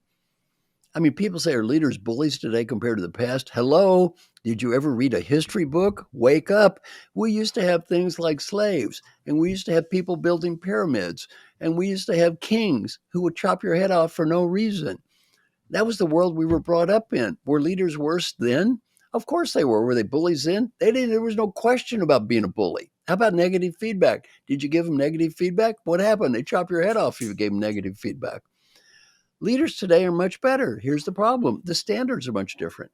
I mean, people say, are leaders bullies today compared to the past? Hello? Did you ever read a history book? Wake up. We used to have things like slaves, and we used to have people building pyramids, and we used to have kings who would chop your head off for no reason. That was the world we were brought up in. Were leaders worse then? Of course they were. Were they bullies then? They didn't. There was no question about being a bully. How about negative feedback? Did you give them negative feedback? What happened? They chop your head off if you gave them negative feedback. Leaders today are much better. Here's the problem. The standards are much different.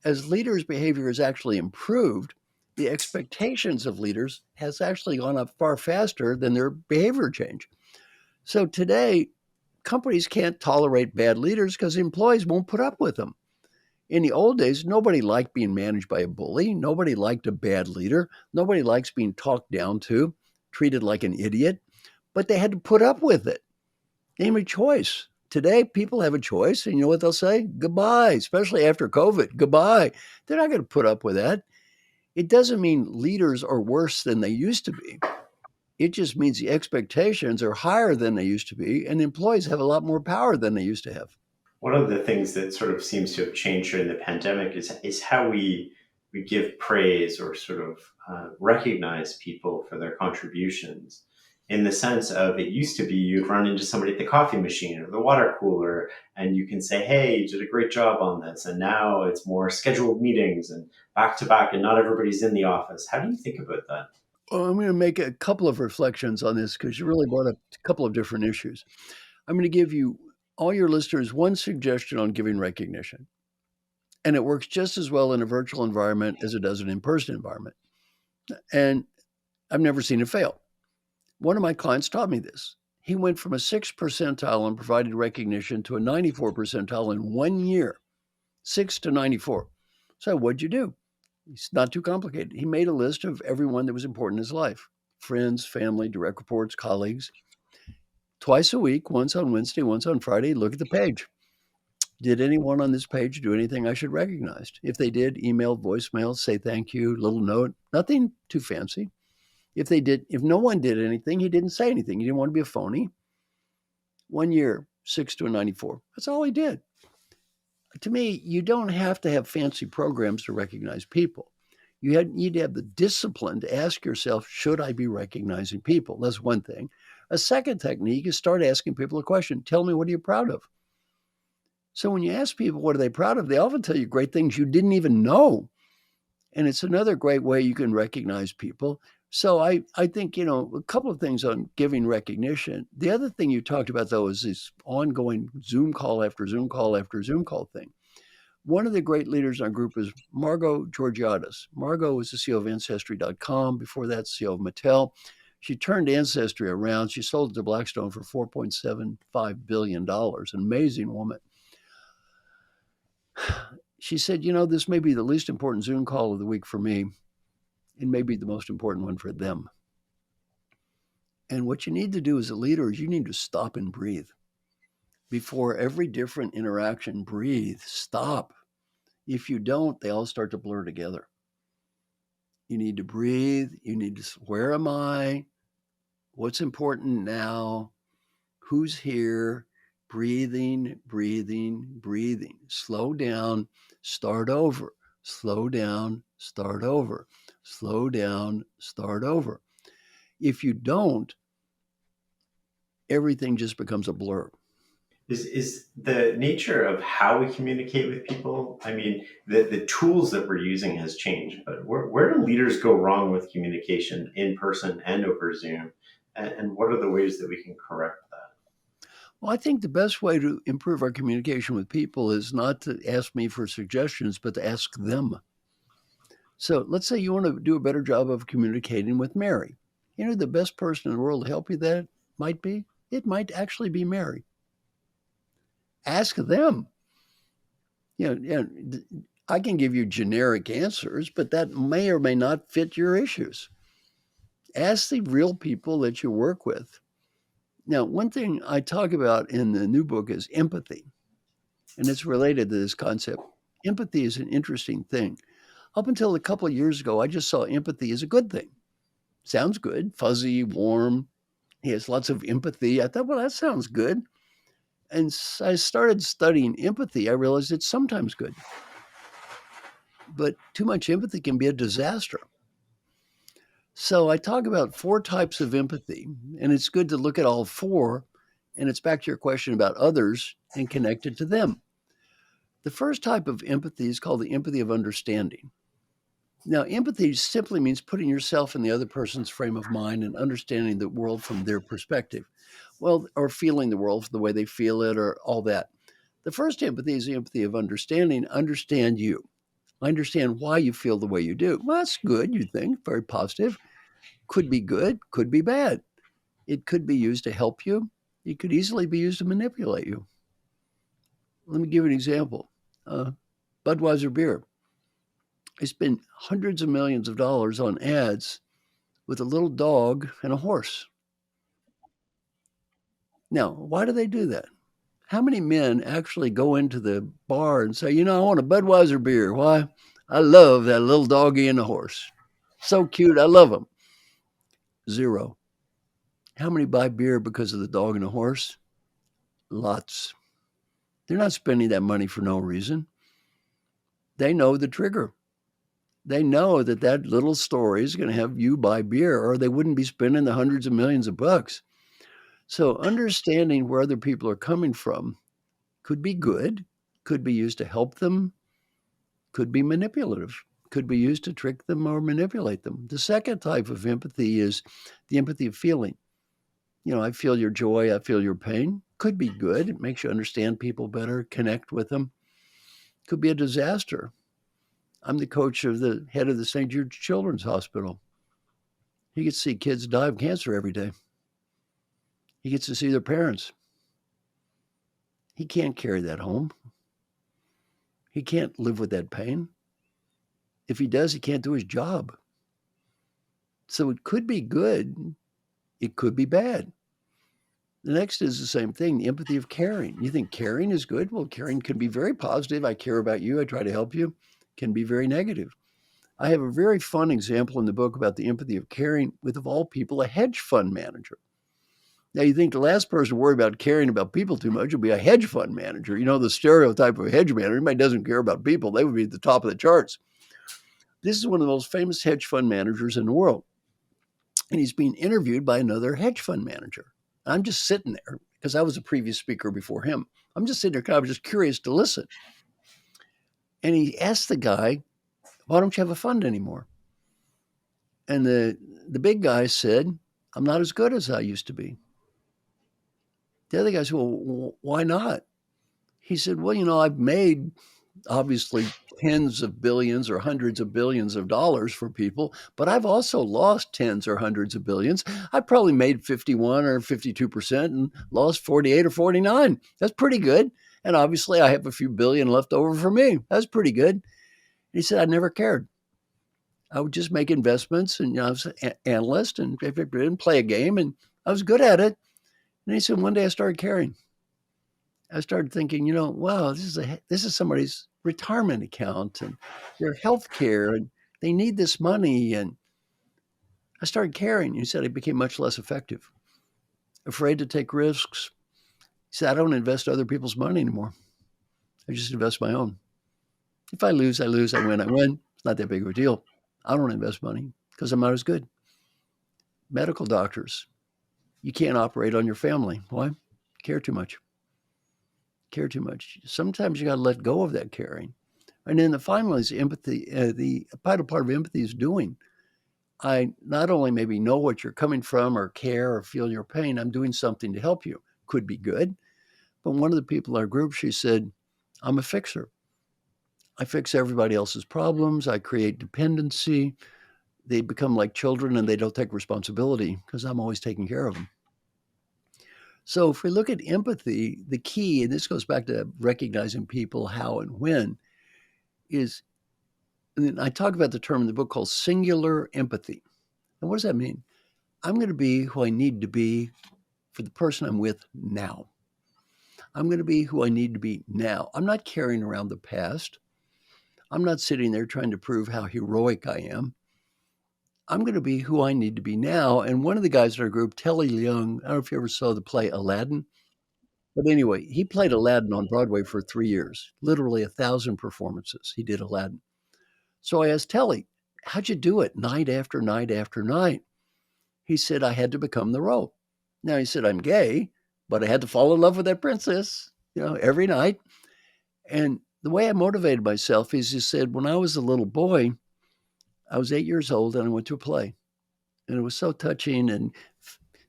As leaders' behavior has actually improved, the expectations of leaders has actually gone up far faster than their behavior change. So today, companies can't tolerate bad leaders because employees won't put up with them. In the old days, nobody liked being managed by a bully. Nobody liked a bad leader. Nobody likes being talked down to, treated like an idiot, but they had to put up with it. Name a choice. Today, people have a choice, and you know what they'll say? Goodbye, especially after COVID. Goodbye. They're not going to put up with that. It doesn't mean leaders are worse than they used to be. It just means the expectations are higher than they used to be, and employees have a lot more power than they used to have. One of the things that sort of seems to have changed during the pandemic is how we give praise or sort of recognize people for their contributions. In the sense of, it used to be you'd run into somebody at the coffee machine or the water cooler, and you can say, "Hey, you did a great job on this." And now it's more scheduled meetings and back to back, and not everybody's in the office. How do you think about that? Well, I'm going to make a couple of reflections on this because you really brought up a couple of different issues. I'm going to give you, all your listeners, one suggestion on giving recognition. And it works just as well in a virtual environment as it does an in person environment. And I've never seen it fail. One of my clients taught me this. He went from a 6th percentile and provided recognition to a 94th percentile in 1 year, 6 to 94. So, what'd you do? It's not too complicated. He made a list of everyone that was important in his life: friends, family, direct reports, colleagues. Twice a week, once on Wednesday, once on Friday, look at the page. Did anyone on this page do anything I should recognize? If they did, email, voicemail, say thank you, little note, nothing too fancy. If no one did anything, he didn't say anything. He didn't want to be a phony. 1 year, 6 to a 94. That's all he did. To me, you don't have to have fancy programs to recognize people. You need to have the discipline to ask yourself, should I be recognizing people? That's one thing. A second technique is start asking people a question. Tell me, what are you proud of? So when you ask people what are they proud of, they often tell you great things you didn't even know. And it's another great way you can recognize people. So I think, a couple of things on giving recognition. The other thing you talked about, though, is this ongoing Zoom call after Zoom call after Zoom call thing. One of the great leaders in our group is Margot Georgiadis. Margot was the CEO of Ancestry.com. Before that, CEO of Mattel. She turned Ancestry around. She sold it to Blackstone for $4.75 billion. An amazing woman. She said, you know, this may be the least important Zoom call of the week for me. It may be the most important one for them. And what you need to do as a leader is you need to stop and breathe. Before every different interaction, breathe, stop. If you don't, they all start to blur together. You need to breathe. You need to, where am I? What's important now? Who's here? Breathing, breathing, breathing. Slow down, start over. Slow down, start over. Slow down, start over. If you don't, everything just becomes a blur. Is the nature of how we communicate with people? I mean, the tools that we're using has changed, but where do leaders go wrong with communication in person and over Zoom? And what are the ways that we can correct that? Well, I think the best way to improve our communication with people is not to ask me for suggestions, but to ask them. So let's say you want to do a better job of communicating with Mary. You know, the best person in the world to help you that might be? It might actually be Mary. Ask them. I can give you generic answers, but that may or may not fit your issues. Ask the real people that you work with. Now, one thing I talk about in the new book is empathy, and it's related to this concept. Empathy is an interesting thing. Up until a couple of years ago, I just saw empathy as a good thing. Sounds good, fuzzy, warm. He has lots of empathy. I thought, well, that sounds good. And I started studying empathy. I realized it's sometimes good, but too much empathy can be a disaster. So I talk about 4 types of empathy, and it's good to look at all 4. And it's back to your question about others and connect it to them. The first type of empathy is called the empathy of understanding. Now, empathy simply means putting yourself in the other person's frame of mind and understanding the world from their perspective. Well, or feeling the world the way they feel it, or all that. The first empathy is the empathy of understanding. Understand you. I understand why you feel the way you do. Well, that's good, you think, very positive. Could be good, could be bad. It could be used to help you. It could easily be used to manipulate you. Let me give you an example. Budweiser beer. They spend hundreds of millions of dollars on ads with a little dog and a horse. Now, why do they do that? How many men actually go into the bar and say, you know, I want a Budweiser beer? Why? I love that little doggy and the horse. So cute. I love them. 0. How many buy beer because of the dog and the horse? Lots. They're not spending that money for no reason. They know the trigger. They know that that little story is going to have you buy beer, or they wouldn't be spending the hundreds of millions of bucks. So understanding where other people are coming from could be good, could be used to help them, could be manipulative, could be used to trick them or manipulate them. The second type of empathy is the empathy of feeling. You know, I feel your joy, I feel your pain. Could be good. It makes you understand people better, connect with them. Could be a disaster. I'm the coach of the head of the St. Jude Children's Hospital. He gets to see kids die of cancer every day. He gets to see their parents. He can't carry that home. He can't live with that pain. If he does, he can't do his job. So it could be good. It could be bad. The next is the same thing, the empathy of caring. You think caring is good? Well, caring can be very positive. I care about you. I try to help you. Can be very negative. I have a very fun example in the book about the empathy of caring with, of all people, a hedge fund manager. Now, you think the last person to worry about caring about people too much would be a hedge fund manager. You know, the stereotype of a hedge manager, anybody doesn't care about people, they would be at the top of the charts. This is one of the most famous hedge fund managers in the world. And he's being interviewed by another hedge fund manager. I'm just sitting there because I was a previous speaker before him. I'm just sitting there because I was just curious to listen. And he asked the guy, why don't you have a fund anymore? And the big guy said, I'm not as good as I used to be. The other guy said, well, why not? He said, well, you know, I've made obviously tens of billions or hundreds of billions of dollars for people, but I've also lost tens or hundreds of billions. I probably made 51 or 52% and lost 48 or 49. That's pretty good. And obviously, I have a few billion left over for me. That's pretty good. And he said, I never cared. I would just make investments, and I was an analyst, and if I didn't play a game, and I was good at it. And he said, one day I started caring. I started thinking, wow, this is somebody's retirement account and their health care, and they need this money. And I started caring. He said I became much less effective, afraid to take risks. He said, I don't invest other people's money anymore. I just invest my own. If I lose, I lose. I win, I win. It's not that big of a deal. I don't invest money because I'm not as good. Medical doctors, you can't operate on your family. Why? Care too much. Care too much. Sometimes you got to let go of that caring. And then the final is empathy. The vital part of empathy is doing. I not only maybe know what you're coming from or care or feel your pain, I'm doing something to help you. Could be good. But one of the people in our group, she said, I'm a fixer. I fix everybody else's problems. I create dependency. They become like children and they don't take responsibility because I'm always taking care of them. So if we look at empathy, the key, and this goes back to recognizing people, how and when, is, and I talk about the term in the book called singular empathy. And what does that mean? I'm going to be who I need to be for the person I'm with now. I'm going to be who I need to be now. I'm not carrying around the past. I'm not sitting there trying to prove how heroic I am. I'm going to be who I need to be now. And one of the guys in our group, Telly Leung, I don't know if you ever saw the play Aladdin, but anyway, he played Aladdin on Broadway for 3 years, literally 1,000 performances. He did Aladdin. So I asked Telly, how'd you do it night after night after night? He said, I had to become the role. Now, he said, I'm gay, but I had to fall in love with that princess, every night. And the way I motivated myself is he said, when I was a little boy, I was 8 years old and I went to a play. And it was so touching and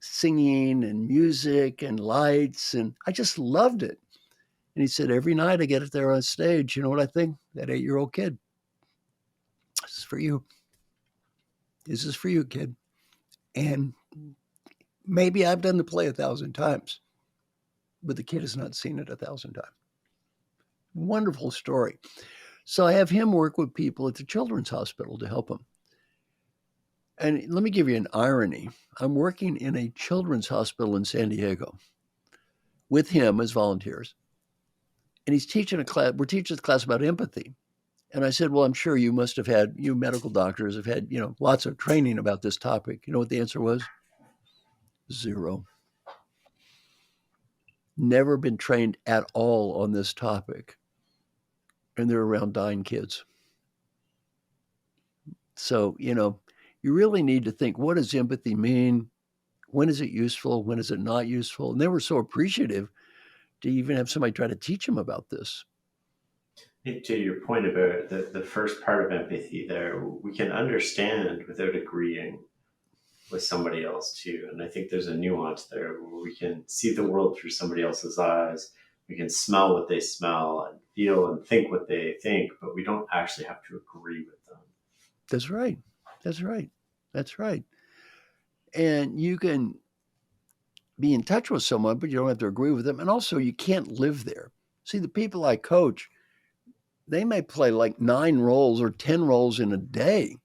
singing and music and lights. And I just loved it. And he said, every night I get up there on stage, you know what I think? That 8-year-old kid, this is for you. This is for you, kid. And maybe I've done the play 1,000 times, but the kid has not seen it 1,000 times. Wonderful story. So I have him work with people at the children's hospital to help them. And let me give you an irony. I'm working in a children's hospital in San Diego with him as volunteers. And he's teaching a class, we're teaching a class about empathy. And I said, well, I'm sure you medical doctors have had, lots of training about this topic. You know what the answer was? Zero. Never been trained at all on this topic. And they're around dying kids. So, you really need to think, what does empathy mean? When is it useful? When is it not useful? And they were so appreciative to even have somebody try to teach them about this. To your point about the first part of empathy there, we can understand without agreeing with somebody else too. And I think there's a nuance there where we can see the world through somebody else's eyes. We can smell what they smell and feel and think what they think, but we don't actually have to agree with them. That's right. That's right. That's right. And you can be in touch with someone, but you don't have to agree with them. And also, you can't live there. See, the people I coach, they may play like 9 roles or 10 roles in a day.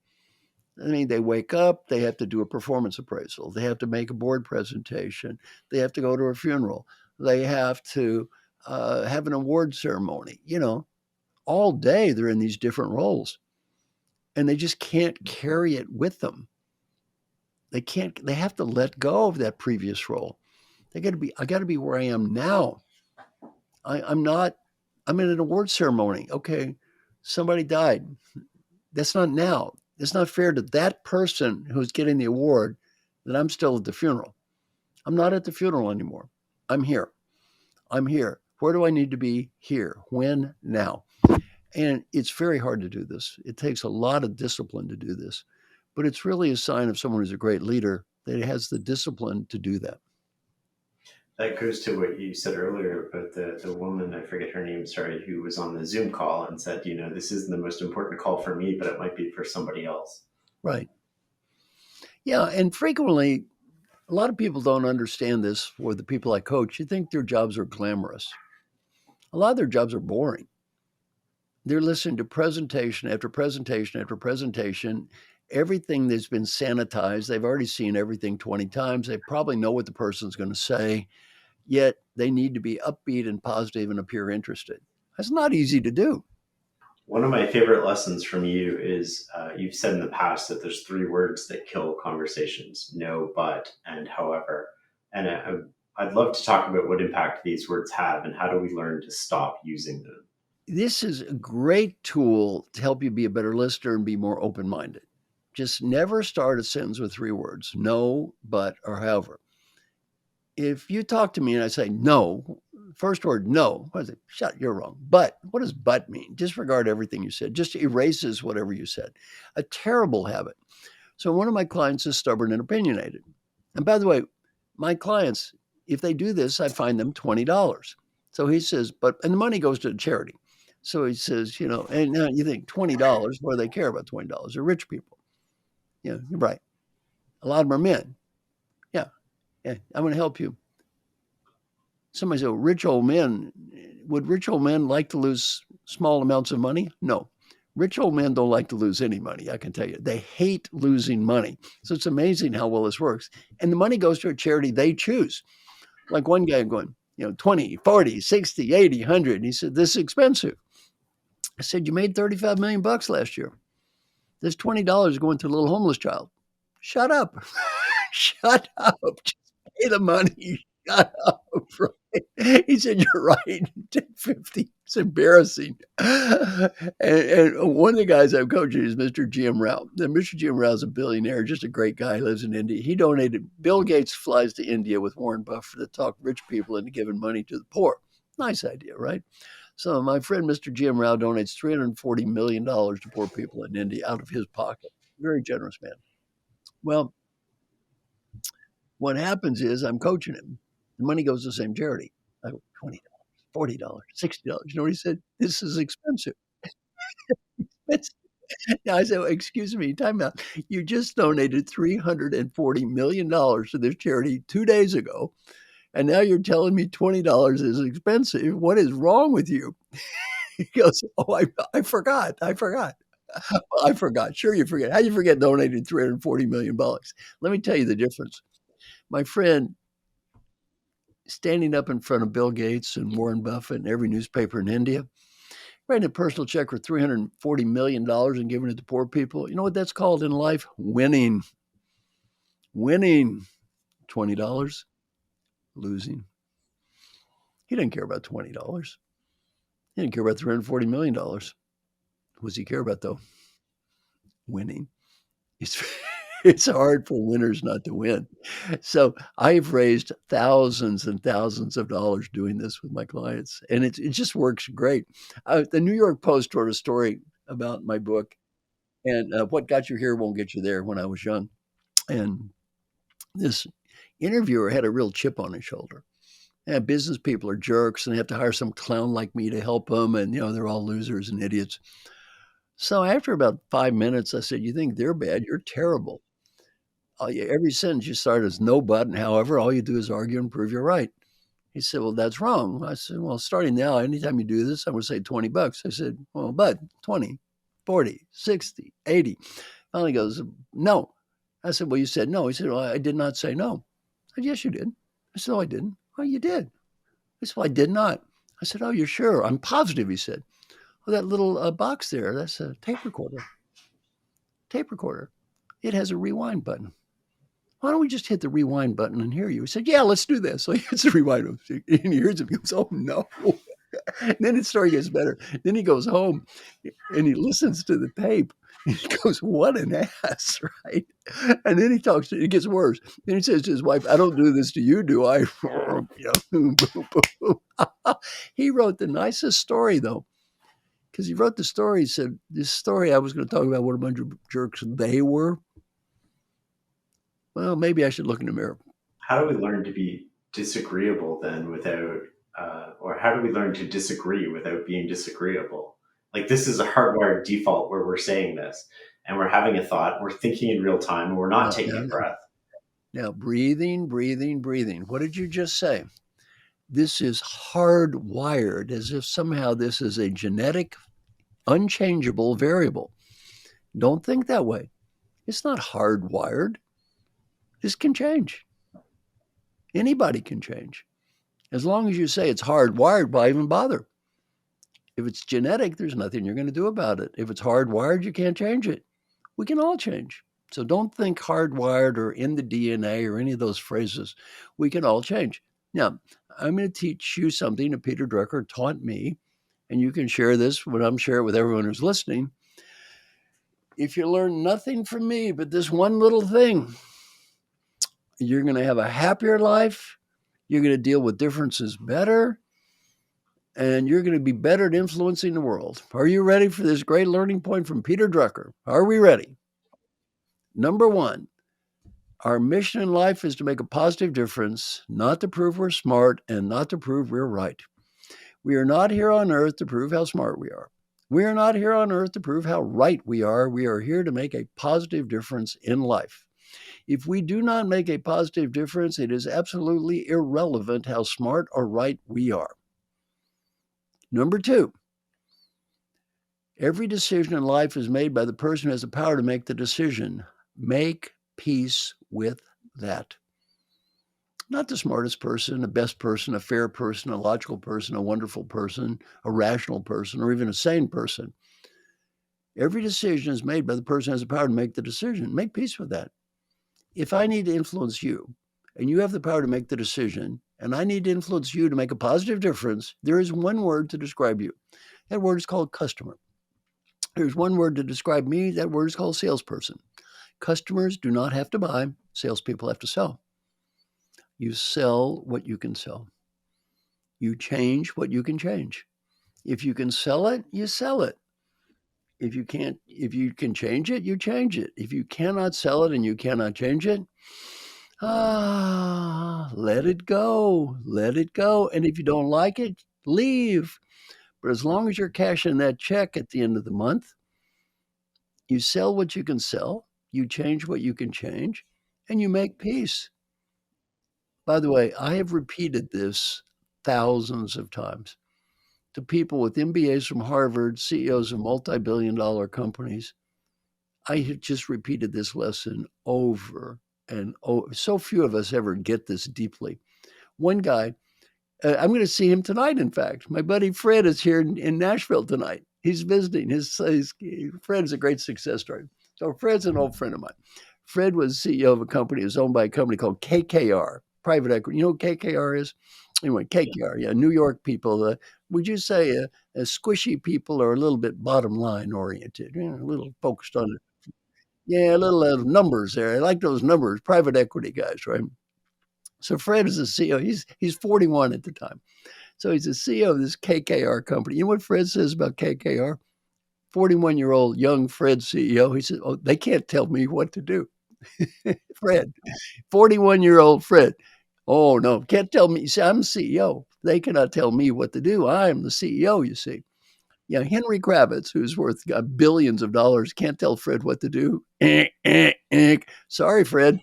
I mean, they wake up, they have to do a performance appraisal, they have to make a board presentation, they have to go to a funeral, they have to have an award ceremony. All day they're in these different roles and they just can't carry it with them. They have to let go of that previous role. I got to be where I am now. I'm not, I'm in an award ceremony. Okay, somebody died. That's not now. It's not fair to that person who's getting the award that I'm still at the funeral. I'm not at the funeral anymore. I'm here. I'm here. Where do I need to be? Here. When? Now. And it's very hard to do this. It takes a lot of discipline to do this, but it's really a sign of someone who's a great leader that has the discipline to do that. That goes to what you said earlier about the woman, I forget her name, sorry, who was on the Zoom call and said, this isn't the most important call for me, but it might be for somebody else. Right. Yeah. And frequently, a lot of people don't understand this for the people I coach. You think their jobs are glamorous. A lot of their jobs are boring. They're listening to presentation after presentation after presentation. Everything that's been sanitized, they've already seen everything 20 times. They probably know what the person's going to say, yet they need to be upbeat and positive and appear interested. That's not easy to do. One of my favorite lessons from you is you've said in the past that there's three words that kill conversations: no, but, and however. And I'd love to talk about what impact these words have and how do we learn to stop using them. This is a great tool to help you be a better listener and be more open minded. Just never start a sentence with three words: no, but, or however. If you talk to me and I say no, first word no, I say, shut, you're wrong. But what does but mean? Disregard everything you said, just erases whatever you said. A terrible habit. So one of my clients is stubborn and opinionated. And by the way, my clients, if they do this, I find them $20. So he says, and the money goes to a charity. So he says, and now you think $20, what do they care about $20? They're rich people. Yeah, you're right. A lot of them are men. Yeah, yeah, I'm going to help you. Somebody said, would rich old men like to lose small amounts of money? No. Rich old men don't like to lose any money, I can tell you. They hate losing money. So it's amazing how well this works. And the money goes to a charity they choose. Like one guy going, 20, 40, 60, 80, 100. And he said, this is expensive. I said, you made 35 million bucks last year. This $20 is going to a little homeless child. Shut up. Shut up. Just pay the money. Shut up. Right? He said, you're right. 1050. It's embarrassing. And one of the guys I'm coaching is Mr. Jim Rao. And Mr. Jim Rao is a billionaire, just a great guy. He lives in India. He donated, Bill Gates flies to India with Warren Buffett to talk rich people into giving money to the poor. Nice idea, right? So my friend, Mr. Jim Rao, donates $340 million to poor people in India out of his pocket. Very generous man. Well, what happens is I'm coaching him. The money goes to the same charity. I go, $20, $40, $60. You know what he said? This is expensive. Now I said, well, excuse me, time out. You just donated $340 million to this charity 2 days ago. And now you're telling me $20 is expensive. What is wrong with you? He goes, oh, I forgot. I forgot. Well, I forgot. Sure, you forget. How you forget donated $340 million? Let me tell you the difference. My friend, standing up in front of Bill Gates and Warren Buffett and every newspaper in India, writing a personal check for $340 million and giving it to poor people. You know what that's called in life? Winning. Winning. $20. Losing. He didn't care about $20. He didn't care about $340 million. What does he care about, though? Winning. It's it's hard for winners not to win. So I've raised thousands and thousands of dollars doing this with my clients, and it just works great. The New York Post wrote a story about my book, and what got you here won't get you there. When I was young, and this interviewer had a real chip on his shoulder. And business people are jerks, and they have to hire some clown like me to help them, and they're all losers and idiots. So after about 5 minutes, I said, "You think they're bad? You're terrible. Every sentence you start as no but, and however, all you do is argue and prove you're right." He said, "Well, that's wrong." I said, "Well, starting now, anytime you do this, I'm going to say $20." I said, "Well, but 20, 40, 60, 80." Finally goes, "No." I said, "Well, you said no." He said, "Well, I did not say no." I said, "Yes, you did." I said, "Oh, I didn't." "Oh, you did." He said, "Well, I did not." I said, "Oh, you're sure?" "I'm positive," he said. "Well, that little box there, that's a tape recorder. Tape recorder. It has a rewind button. Why don't we just hit the rewind button and hear you?" He said, "Yeah, let's do this." So he hits the rewind button and he hears him. He goes, "Oh, no." And then the story gets better. Then he goes home and he listens to the tape. And he goes, "What an ass," right? And then it gets worse. Then he says to his wife, "I don't do this to you, do I?" He wrote the nicest story, though, because he wrote the story. He said, "This story I was going to talk about what a bunch of jerks they were. Well, maybe I should look in the mirror." How do we learn to be disagreeable then without, or how do we learn to disagree without being disagreeable? Like this is a hardwired default where we're saying this and we're having a thought, we're thinking in real time, and we're not Now, taking now, a breath. now, breathing, breathing, breathing. What did you just say? This is hardwired, as if somehow this is a genetic, unchangeable variable. Don't think that way. It's not hardwired. This can change. Anybody can change. As long as you say it's hardwired, why even bother? If it's genetic, there's nothing you're going to do about it. If it's hardwired, you can't change it. We can all change. So don't think hardwired or in the DNA or any of those phrases. We can all change. Now, I'm going to teach you something that Peter Drucker taught me, and you can share this when I'm sharing it with everyone who's listening. If you learn nothing from me but this one little thing, you're going to have a happier life. You're going to deal with differences better, and you're going to be better at influencing the world. Are you ready for this great learning point from Peter Drucker? Are we ready? Number one, our mission in life is to make a positive difference, not to prove we're smart and not to prove we're right. We are not here on earth to prove how smart we are. We are not here on earth to prove how right we are. We are here to make a positive difference in life. If we do not make a positive difference, it is absolutely irrelevant how smart or right we are. Number two, every decision in life is made by the person who has the power to make the decision. Make peace with that. Not the smartest person, the best person, a fair person, a logical person, a wonderful person, a rational person, or even a sane person. Every decision is made by the person who has the power to make the decision. Make peace with that. If I need to influence you, and you have the power to make the decision, and I need to influence you to make a positive difference, there is one word to describe you. That word is called customer. There's one word to describe me. That word is called salesperson. Customers do not have to buy. Salespeople have to sell. You sell what you can sell. You change what you can change. If you can sell it, you sell it. If you can change it, you change it. If you cannot sell it and you cannot change it, let it go. Let it go. And if you don't like it, leave. But as long as you're cashing that check at the end of the month, you sell what you can sell, you change what you can change, and you make peace. By the way, I have repeated this thousands of times to people with MBAs from Harvard, CEOs of multi-billion-dollar companies. I have just repeated this lesson over and over. So few of us ever get this deeply. One guy, I'm going to see him tonight, in fact. My buddy Fred is here in Nashville tonight. He's visiting. Fred is a great success story. So Fred's an old friend of mine. Fred was CEO of a company. It was owned by a company called KKR, private equity. You know what KKR is? Anyway, KKR, yeah, New York people. Would you say squishy people are a little bit bottom line oriented, a little focused on it? Yeah, a little numbers there. I like those numbers, private equity guys, right? So Fred is the CEO. He's 41 at the time. So he's the CEO of this KKR company. You know what Fred says about KKR? 41-year-old young Fred CEO. He said, "Oh, they can't tell me what to do." Fred, 41-year-old Fred. Oh, no, can't tell me. You see, I'm the CEO. They cannot tell me what to do. I am the CEO, you see. Yeah, Henry Kravitz, who's worth billions of dollars, can't tell Fred what to do. Sorry, Fred.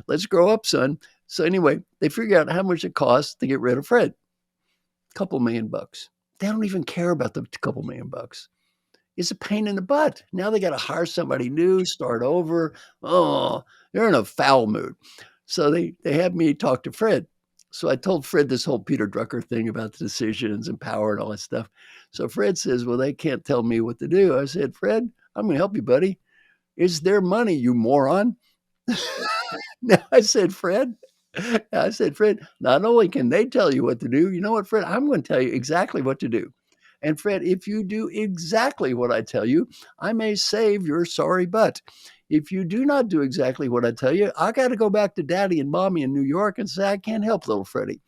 Let's grow up, son. So anyway, they figure out how much it costs to get rid of Fred. A couple $1,000,000. They don't even care about the couple $1,000,000. It's a pain in the butt. Now they got to hire somebody new, start over. Oh, they're in a foul mood. So they had me talk to Fred. So I told Fred this whole Peter Drucker thing about the decisions and power and all that stuff. So Fred says, well, they can't tell me what to do. I said, Fred, I'm going to help you, buddy. It's their money, you moron. Now I said, Fred, not only can they tell you what to do, you know what, Fred, I'm going to tell you exactly what to do. And Fred, if you do exactly what I tell you, I may save your sorry butt. If you do not do exactly what I tell you, I got to go back to daddy and mommy in New York and say, I can't help little Freddie.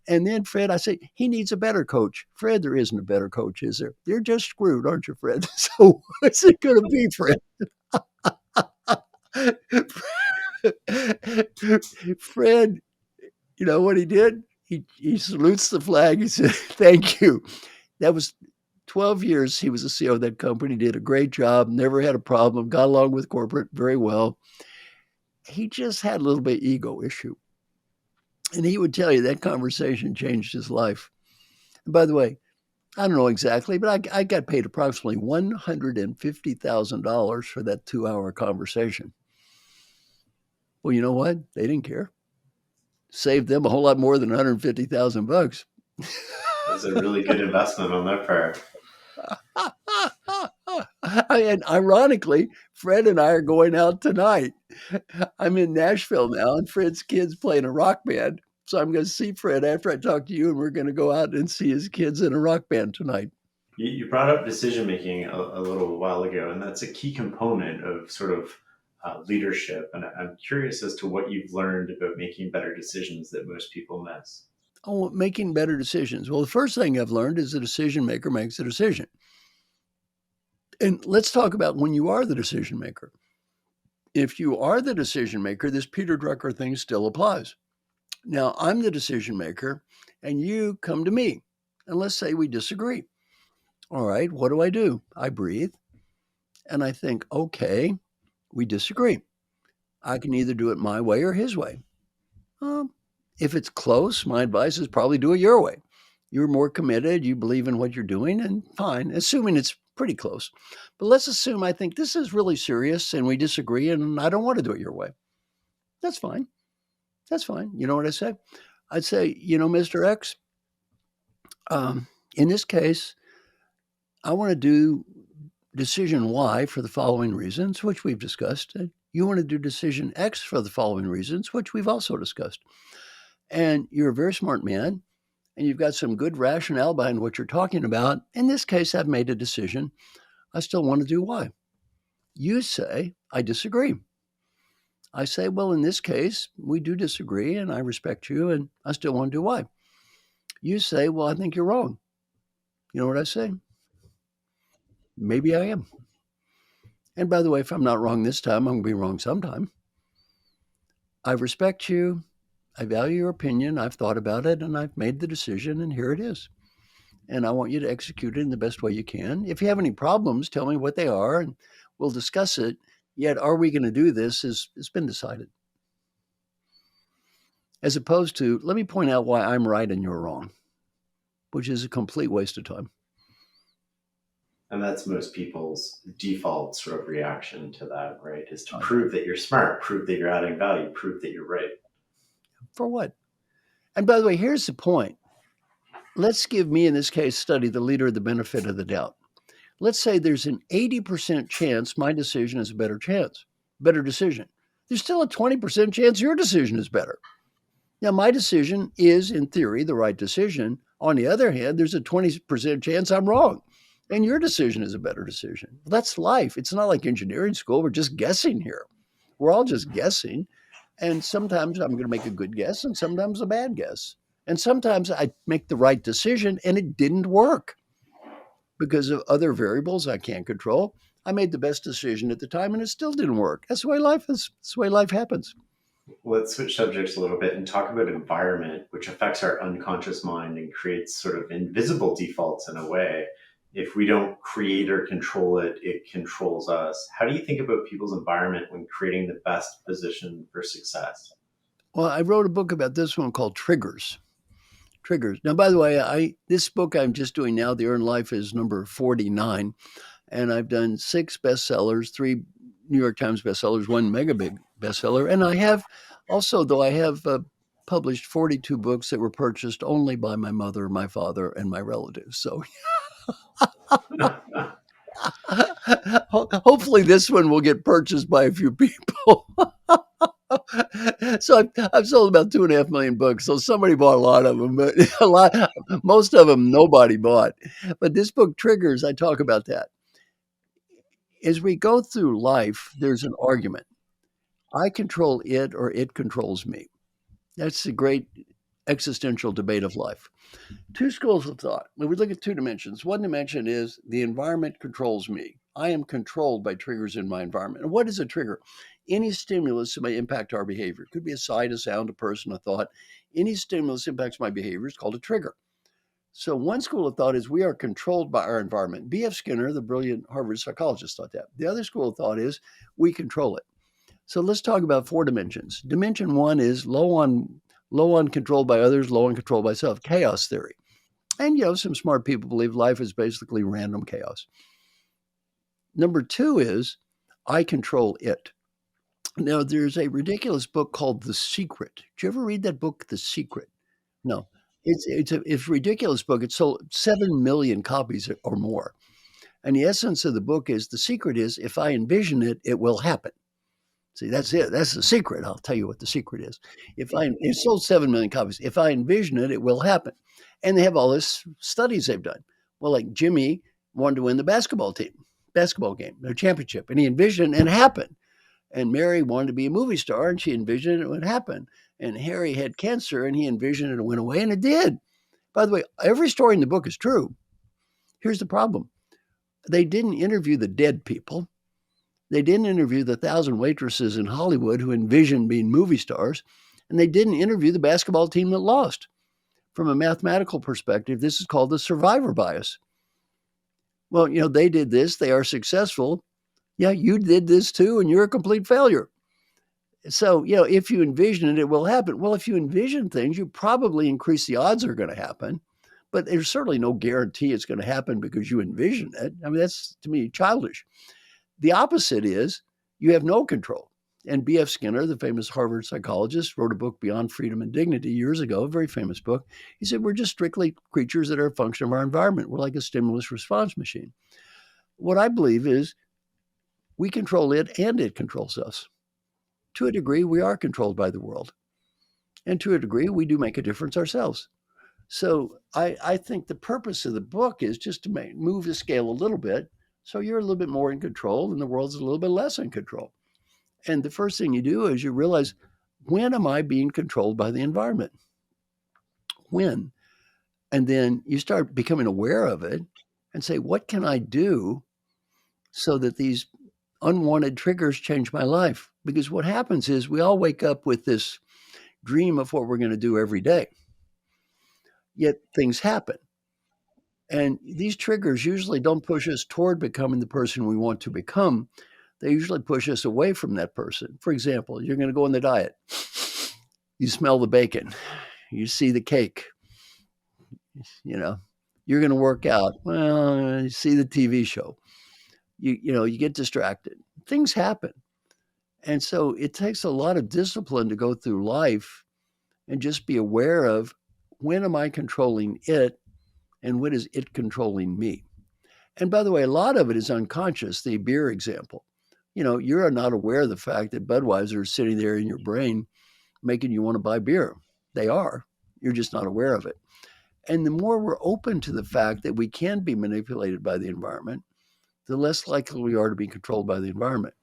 And then Fred, I say, he needs a better coach. Fred, there isn't a better coach, is there? You're just screwed, aren't you, Fred? So what's it going to be, Fred? Fred, you know what he did? He salutes the flag. He said, thank you. That was 12 years he was the CEO of that company, did a great job, never had a problem, got along with corporate very well. He just had a little bit ego issue. And he would tell you that conversation changed his life. And by the way, I don't know exactly, but I got paid approximately $150,000 for that 2 hour conversation. Well, you know what? They didn't care. Saved them a whole lot more than 150,000 bucks. That's a really good investment on their part. And ironically, Fred and I are going out tonight. I'm in Nashville now, and Fred's kids play in a rock band. So I'm going to see Fred after I talk to you, and we're going to go out and see his kids in a rock band tonight. You brought up decision making a little while ago, and that's a key component of sort of leadership. And I'm curious as to what you've learned about making better decisions that most people miss. Oh, making better decisions. Well, the first thing I've learned is the decision maker makes a decision. And let's talk about when you are the decision maker. If you are the decision maker, this Peter Drucker thing still applies. Now, I'm the decision maker, and you come to me. And let's say we disagree. All right, what do? I breathe, and I think, okay, we disagree. I can either do it my way or his way. Um, if it's close, my advice is probably do it your way. You're more committed, you believe in what you're doing, and fine, assuming it's pretty close. But let's assume I think this is really serious and we disagree and I don't want to do it your way. That's fine. That's fine. You know what I say? I'd say, Mr. X, in this case, I want to do decision Y for the following reasons, which we've discussed. And you want to do decision X for the following reasons, which we've also discussed. And you're a very smart man, and you've got some good rationale behind what you're talking about. In this case, I've made a decision. I still want to do Y. You say, I disagree. I say, well, in this case, we do disagree, and I respect you, and I still want to do Y. You say, well, I think you're wrong. You know what I say? Maybe I am. And by the way, if I'm not wrong this time, I'm going to be wrong sometime. I respect you. I value your opinion. I've thought about it, and I've made the decision, and here it is. And I want you to execute it in the best way you can. If you have any problems, tell me what they are, and we'll discuss it. Yet, are we going to do this? It's been decided. As opposed to, let me point out why I'm right and you're wrong, which is a complete waste of time. And that's most people's default sort of reaction to that, right? Is to prove that you're smart, prove that you're adding value, prove that you're right. For what? And by the way, here's the point. Let's give me, in this case study, the leader, the benefit of the doubt. Let's say there's an 80% chance my decision is a better decision. There's still a 20% chance your decision is better. Now, my decision is, in theory, the right decision. On the other hand, there's a 20% chance I'm wrong, and your decision is a better decision. Well, that's life. It's not like engineering school. We're just guessing here. We're all just guessing. And sometimes I'm going to make a good guess, and sometimes a bad guess. And sometimes I make the right decision, and it didn't work because of other variables I can't control. I made the best decision at the time, and it still didn't work. That's the way life is. That's the way life happens. Let's switch subjects a little bit and talk about environment, which affects our unconscious mind and creates sort of invisible defaults in a way. If we don't create or control it, it controls us. How do you think about people's environment when creating the best position for success? Well, I wrote a book about this one called Triggers. Triggers. Now, by the way, this book I'm just doing now, The Earned Life, is number 49, and I've done 6 bestsellers, 3 New York Times bestsellers, 1 mega big bestseller, and I have also, though I have published 42 books that were purchased only by my mother, my father, and my relatives. So hopefully this one will get purchased by a few people. So I've sold about 2.5 million books. So somebody bought a lot of them, but most of them nobody bought. But this book, Triggers, I talk about that. As we go through life, there's an argument. I control it or it controls me. That's the great existential debate of life. 2 schools of thought. When we look at 2 dimensions, one dimension is the environment controls me. I am controlled by triggers in my environment. And what is a trigger? Any stimulus that may impact our behavior. It could be a sight, a sound, a person, a thought. Any stimulus impacts my behavior is called a trigger. So one school of thought is we are controlled by our environment. B.F. Skinner, the brilliant Harvard psychologist, thought that. The other school of thought is we control it. So let's talk about 4 dimensions. Dimension 1 is low on Low on control by others, low on control by self. Chaos theory. And, some smart people believe life is basically random chaos. Number two is I control it. Now, there's a ridiculous book called The Secret. Did you ever read that book, The Secret? No. It's a ridiculous book. It sold 7 million copies or more. And the essence of the book is the secret is if I envision it, it will happen. See, that's it. That's the secret. I'll tell you what the secret is. It sold 7 million copies. If I envision it, it will happen. And they have all this studies they've done. Well, like Jimmy wanted to win the basketball game, their championship, and he envisioned it and it happened. And Mary wanted to be a movie star and she envisioned it would happen. And Harry had cancer and he envisioned it went away and it did. By the way, every story in the book is true. Here's the problem. They didn't interview the dead people. They didn't interview the 1,000 waitresses in Hollywood who envisioned being movie stars. And they didn't interview the basketball team that lost. From a mathematical perspective, this is called the survivor bias. Well, they did this. They are successful. Yeah, you did this too, and you're a complete failure. So, if you envision it, it will happen. Well, if you envision things, you probably increase the odds are going to happen. But there's certainly no guarantee it's going to happen because you envision it. I mean, that's, to me, childish. The opposite is you have no control. And B.F. Skinner, the famous Harvard psychologist, wrote a book, Beyond Freedom and Dignity, years ago, a very famous book. He said, we're just strictly creatures that are a function of our environment. We're like a stimulus response machine. What I believe is we control it and it controls us. To a degree, we are controlled by the world. And to a degree, we do make a difference ourselves. So I think the purpose of the book is just to move the scale a little bit so you're a little bit more in control and the world's a little bit less in control. And the first thing you do is you realize, when am I being controlled by the environment? When? And then you start becoming aware of it and say, what can I do so that these unwanted triggers change my life? Because what happens is we all wake up with this dream of what we're going to do every day. Yet things happen. And these triggers usually don't push us toward becoming the person we want to become. They usually push us away from that person. For example, you're going to go on the diet. You smell the bacon. You see the cake. You're going to work out. Well, you see the TV show. You get distracted. Things happen. And so it takes a lot of discipline to go through life and just be aware of, when am I controlling it and when is it controlling me? And by the way, a lot of it is unconscious. The beer example, you're not aware of the fact that Budweiser is sitting there in your brain making you want to buy beer. They are. You're just not aware of it. And the more we're open to the fact that we can be manipulated by the environment, the less likely we are to be controlled by the environment.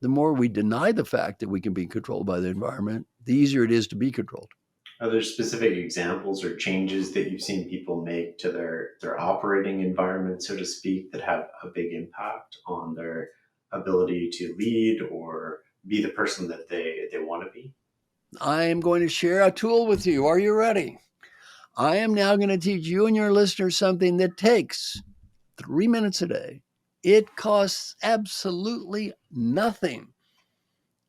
The more we deny the fact that we can be controlled by the environment, the easier it is to be controlled. Are there specific examples or changes that you've seen people make to their operating environment, so to speak, that have a big impact on their ability to lead or be the person that they want to be? I am going to share a tool with you. Are you ready? I am now going to teach you and your listeners something that takes 3 minutes a day. It costs absolutely nothing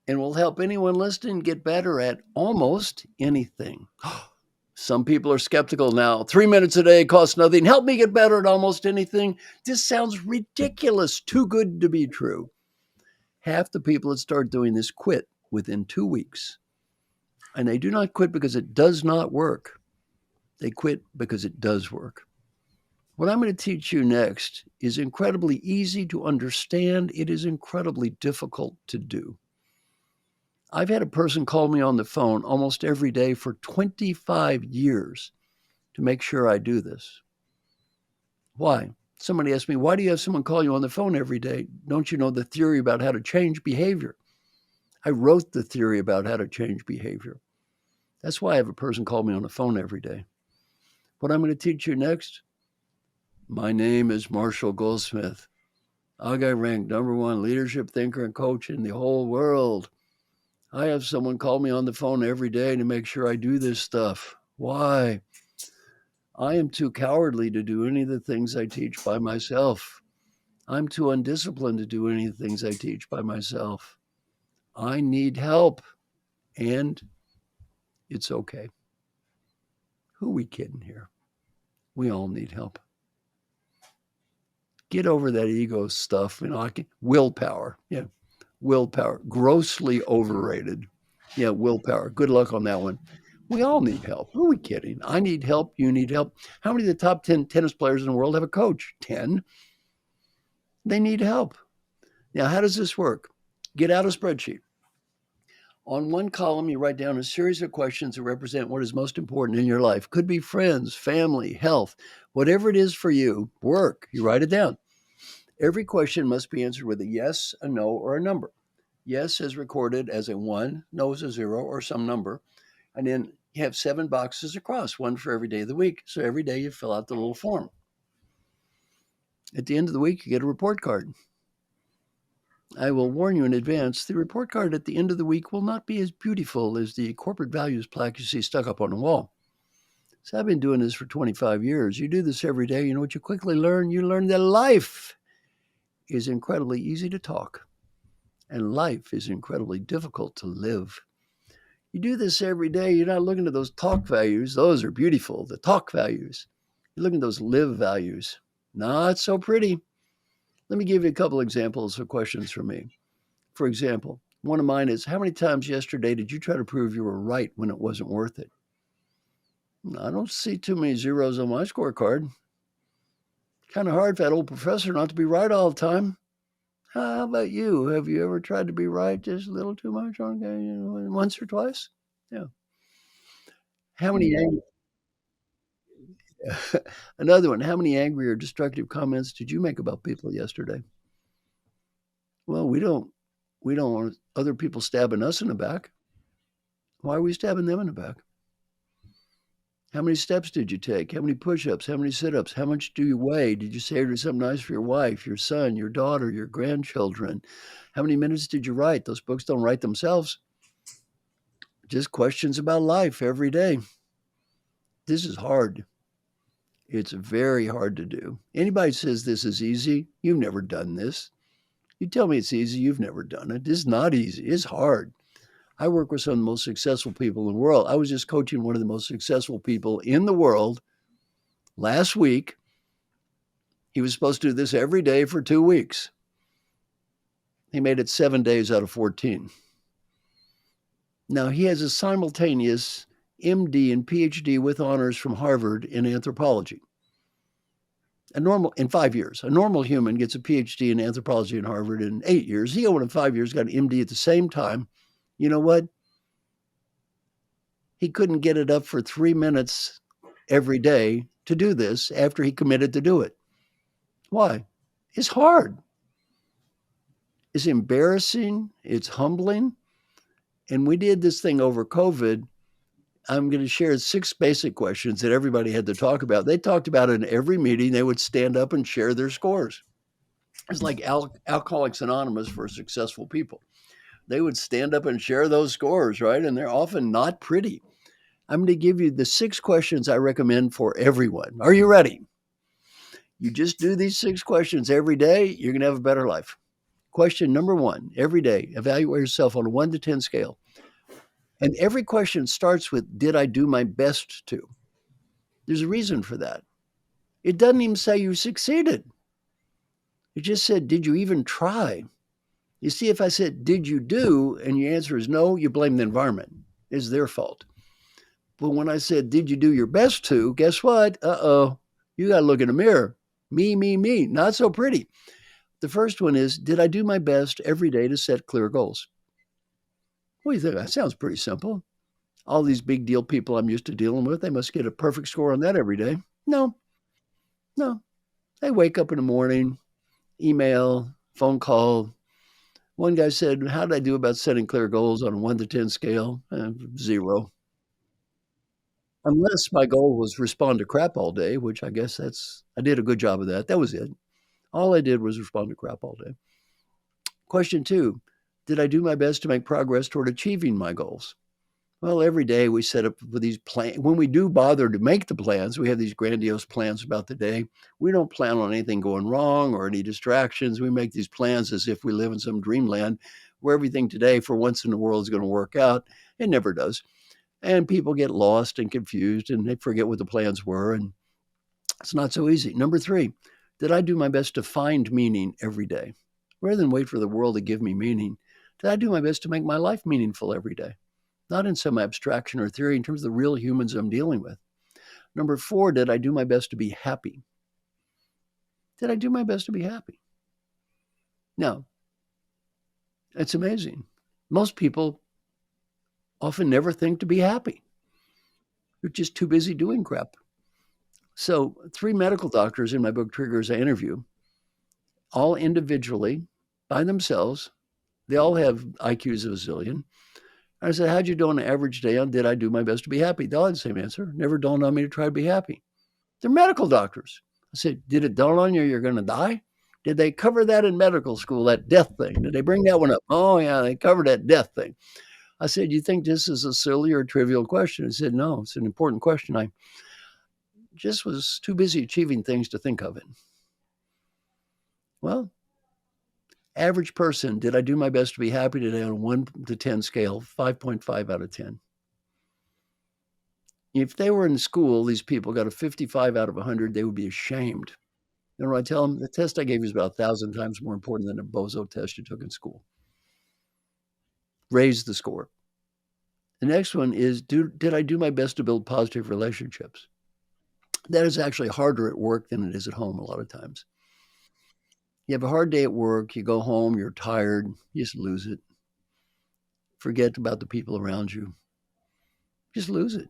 and will help anyone listening get better at almost anything. Some people are skeptical now. 3 minutes a day costs nothing. Help me get better at almost anything. This sounds ridiculous, too good to be true. Half the people that start doing this quit within 2 weeks. And they do not quit because it does not work. They quit because it does work. What I'm going to teach you next is incredibly easy to understand. It is incredibly difficult to do. I've had a person call me on the phone almost every day for 25 years to make sure I do this. Why? Somebody asked me, why do you have someone call you on the phone every day? Don't you know the theory about how to change behavior? I wrote the theory about how to change behavior. That's why I have a person call me on the phone every day. What I'm going to teach you next, my name is Marshall Goldsmith. I got ranked #1 leadership thinker and coach in the whole world. I have someone call me on the phone every day to make sure I do this stuff. Why? I am too cowardly to do any of the things I teach by myself. I'm too undisciplined to do any of the things I teach by myself. I need help. And It's okay. Who are we kidding here? We all need help. Get over that ego stuff. Willpower. Yeah, willpower. Grossly overrated. Yeah, willpower. Good luck on that one. We all need help. Who are we kidding? I need help. You need help. How many of the top 10 tennis players in the world have a coach? 10. They need help. Now, how does this work? Get out a spreadsheet. On one column, you write down a series of questions that represent what is most important in your life. Could be friends, family, health, whatever it is for you, work. You write it down. Every question must be answered with a yes, a no, or a number. Yes is recorded as a 1, no is a 0, or some number. And then you have 7 boxes across, one for every day of the week. So every day you fill out the little form. At the end of the week, you get a report card. I will warn you in advance, the report card at the end of the week will not be as beautiful as the corporate values plaque you see stuck up on the wall. So I've been doing this for 25 years. You do this every day. You know what you quickly learn? You learn that life is incredibly easy to talk, and life is incredibly difficult to live. You do this every day. You're not looking at those talk values. Those are beautiful, the talk values. You're looking at those live values. Not so pretty. Let me give you a couple examples of questions from me. For example, one of mine is, how many times yesterday did you try to prove you were right when it wasn't worth it? I don't see too many zeros on my scorecard. Kind of hard for that old professor not to be right all the time. How about you? Have you ever tried to be right just a little too much on once or twice? Yeah. How many Another one, how many angry or destructive comments did you make about people yesterday? Well, we don't want other people stabbing us in the back. Why are we stabbing them in the back? How many steps did you take? How many push-ups? How many sit-ups? How much do you weigh? Did you say something nice for your wife, your son, your daughter, your grandchildren? How many minutes did you write? Those books don't write themselves. Just questions about life every day. This is hard. It's very hard to do. Anybody says this is easy, you've never done this. You tell me it's easy, you've never done it. It's not easy. It's hard. I work with some of the most successful people in the world. I was just coaching one of the most successful people in the world last week. He was supposed to do this every day for 2 weeks. He made it 7 days out of 14. Now, he has a simultaneous MD and PhD with honors from Harvard in anthropology. In 5 years, a normal human gets a PhD in anthropology in Harvard in 8 years. He, in 5 years, got an MD at the same time. You know what? He couldn't get it up for 3 minutes every day to do this after he committed to do it. Why? It's hard. It's embarrassing. It's humbling. And we did this thing over COVID. I'm going to share 6 basic questions that everybody had to talk about. They talked about it in every meeting. They would stand up and share their scores. It's like Alcoholics Anonymous for successful people. They would stand up and share those scores, right? And they're often not pretty. I'm going to give you the 6 questions I recommend for everyone. Are you ready? You just do these 6 questions every day, you're going to have a better life. Question number 1, every day, evaluate yourself on a 1 to 10 scale. And every question starts with, did I do my best to? There's a reason for that. It doesn't even say you succeeded. It just said, did you even try? You see, if I said, did you do, and your answer is no, you blame the environment. It's their fault. But when I said, did you do your best to, guess what? You got to look in the mirror. Me, not so pretty. The first one is, did I do my best every day to set clear goals? What do you think? That sounds pretty simple. All these big deal people I'm used to dealing with, they must get a perfect score on that every day. No. They wake up in the morning, email, phone call. One guy said, how did I do about setting clear goals on a 1 to 10 scale? 0. Unless my goal was respond to crap all day, which I guess I did a good job of that. That was it. All I did was respond to crap all day. Question 2, did I do my best to make progress toward achieving my goals? Well, every day we set up with these plans. When we do bother to make the plans, we have these grandiose plans about the day. We don't plan on anything going wrong or any distractions. We make these plans as if we live in some dreamland where everything today for once in the world is going to work out. It never does. And people get lost and confused and they forget what the plans were. And it's not so easy. Number three, did I do my best to find meaning every day? Rather than wait for the world to give me meaning, did I do my best to make my life meaningful every day? Not in some abstraction or theory, in terms of the real humans I'm dealing with. Number four, did I do my best to be happy? Did I do my best to be happy? Now, it's amazing. Most people often never think to be happy. They're just too busy doing crap. So, three medical doctors in my book Triggers I interview, all individually, by themselves, they all have IQs of a zillion. I said, how'd you do on an average day on did I do my best to be happy? They all had the same answer. Never dawned on me to try to be happy. They're medical doctors. I said, did it dawn on you you're going to die? Did they cover that in medical school, that death thing? Did they bring that one up? Oh, yeah, they covered that death thing. I said, you think this is a silly or trivial question? He said, no, it's an important question. I just was too busy achieving things to think of it. Well, average person, did I do my best to be happy today on a 1 to 10 scale? 5.5 out of 10. If they were in school, these people got a 55 out of 100, they would be ashamed. You know what I tell them? The test I gave you is about 1,000 times more important than a bozo test you took in school. Raise the score. The next one is, did I do my best to build positive relationships? That is actually harder at work than it is at home a lot of times. You have a hard day at work, you go home, you're tired, you just lose it. Forget about the people around you. Just lose it.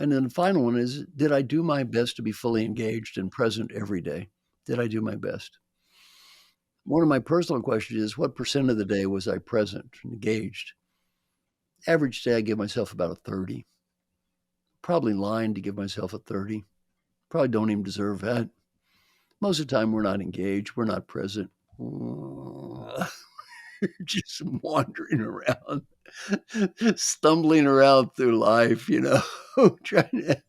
And then the final one is, did I do my best to be fully engaged and present every day? Did I do my best? One of my personal questions is, what percent of the day was I present and engaged? Average day, I give myself about a 30. Probably lying to give myself a 30. Probably don't even deserve that. Most of the time, we're not engaged. We're not present. Just wandering around, stumbling around through life, trying to,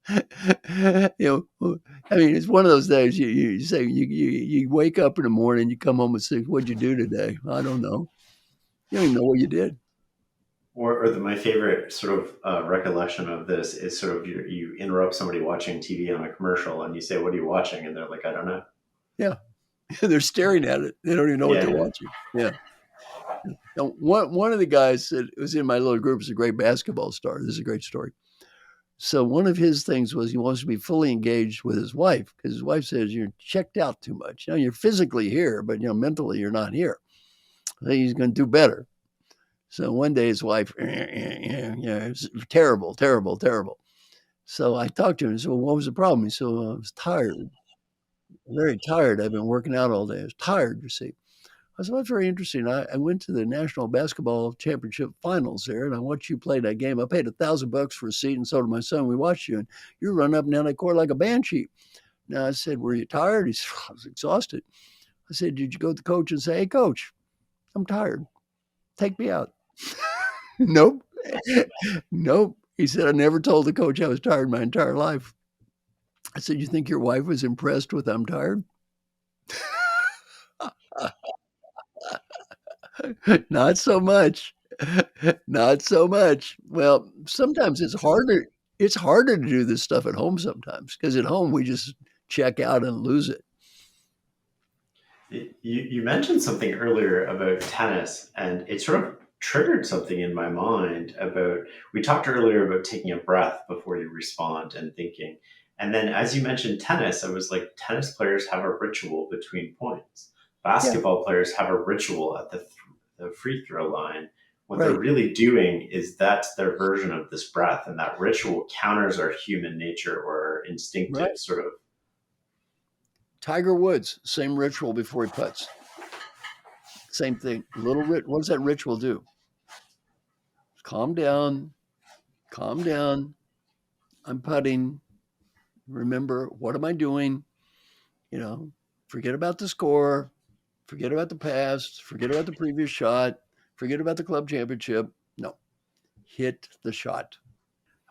I mean, it's one of those days you say, you wake up in the morning, you come home and say, what'd you do today? I don't know. You don't even know what you did. My favorite sort of recollection of this is sort of you interrupt somebody watching TV on a commercial and you say, "What are you watching?" And they're like, "I don't know." Yeah. They're staring at it. They don't even know what they're Yeah, watching. Yeah. Now, one of the guys that was in my little group is a great basketball star. This is a great story. So one of his things was he wants to be fully engaged with his wife because his wife says you're checked out too much. You're physically here, but mentally you're not here. So he's going to do better. So one day his wife, it's terrible, terrible, terrible. So I talked to him and said, well, what was the problem? He said, well, I was tired, very tired. I've been working out all day. I was tired, you see. I said, well, that's very interesting. I went to the National Basketball Championship Finals there, and I watched you play that game. I paid $1,000 for a seat, and so did my son. We watched you, and you run up and down that court like a banshee. Now, I said, were you tired? He said, I was exhausted. I said, did you go to the coach and say, hey, coach, I'm tired. Take me out. Nope. Nope. He said, I never told the coach I was tired my entire life. I said, you think your wife was impressed with I'm tired? Not so much. Not so much. Well, sometimes it's harder to do this stuff at home sometimes because at home we just check out and lose it. you mentioned something earlier about tennis, and it sort of triggered something in my mind about. We talked earlier about taking a breath before you respond and thinking, and then as you mentioned tennis, I was like, tennis players have a ritual between points. Yeah, Basketball players have a ritual at the free throw line. What they're right, really doing is that's their version of this breath, and that ritual counters our human nature or our instinctive right. sort of. Tiger Woods, same ritual before he putts. Same thing. What does that ritual do? Calm down, calm down. I'm putting. Remember, what am I doing? You know, forget about the score, forget about the past, forget about the previous shot, forget about the club championship. No, hit the shot.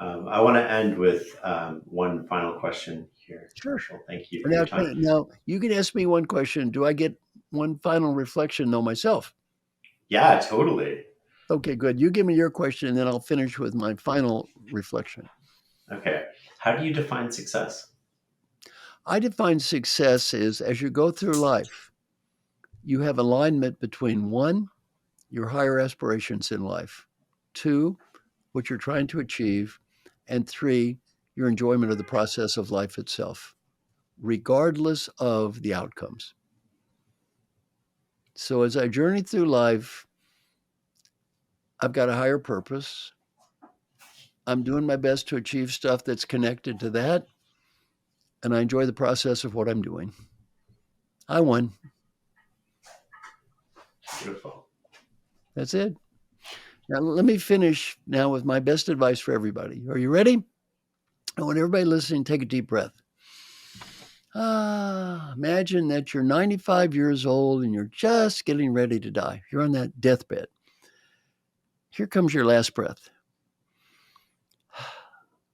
I want to end with one final question here, Sure. Marshall. Thank you for Now, your time. now you can ask me one question. Do I get one final reflection, though, myself? Yeah, totally. Okay, good. You give me your question, and then I'll finish with my final reflection. Okay. How do you define success? I define success as you go through life, you have alignment between one, your higher aspirations in life, two, what you're trying to achieve, and three, your enjoyment of the process of life itself, regardless of the outcomes. So as I journey through life, I've got a higher purpose. I'm doing my best to achieve stuff that's connected to that, and I enjoy the process of what I'm doing. I won. Beautiful. That's it. Now, let me finish now with my best advice for everybody. Are you ready? I want everybody listening, take a deep breath. Imagine that you're 95 years old and you're just getting ready to die. You're on that deathbed. Here comes your last breath.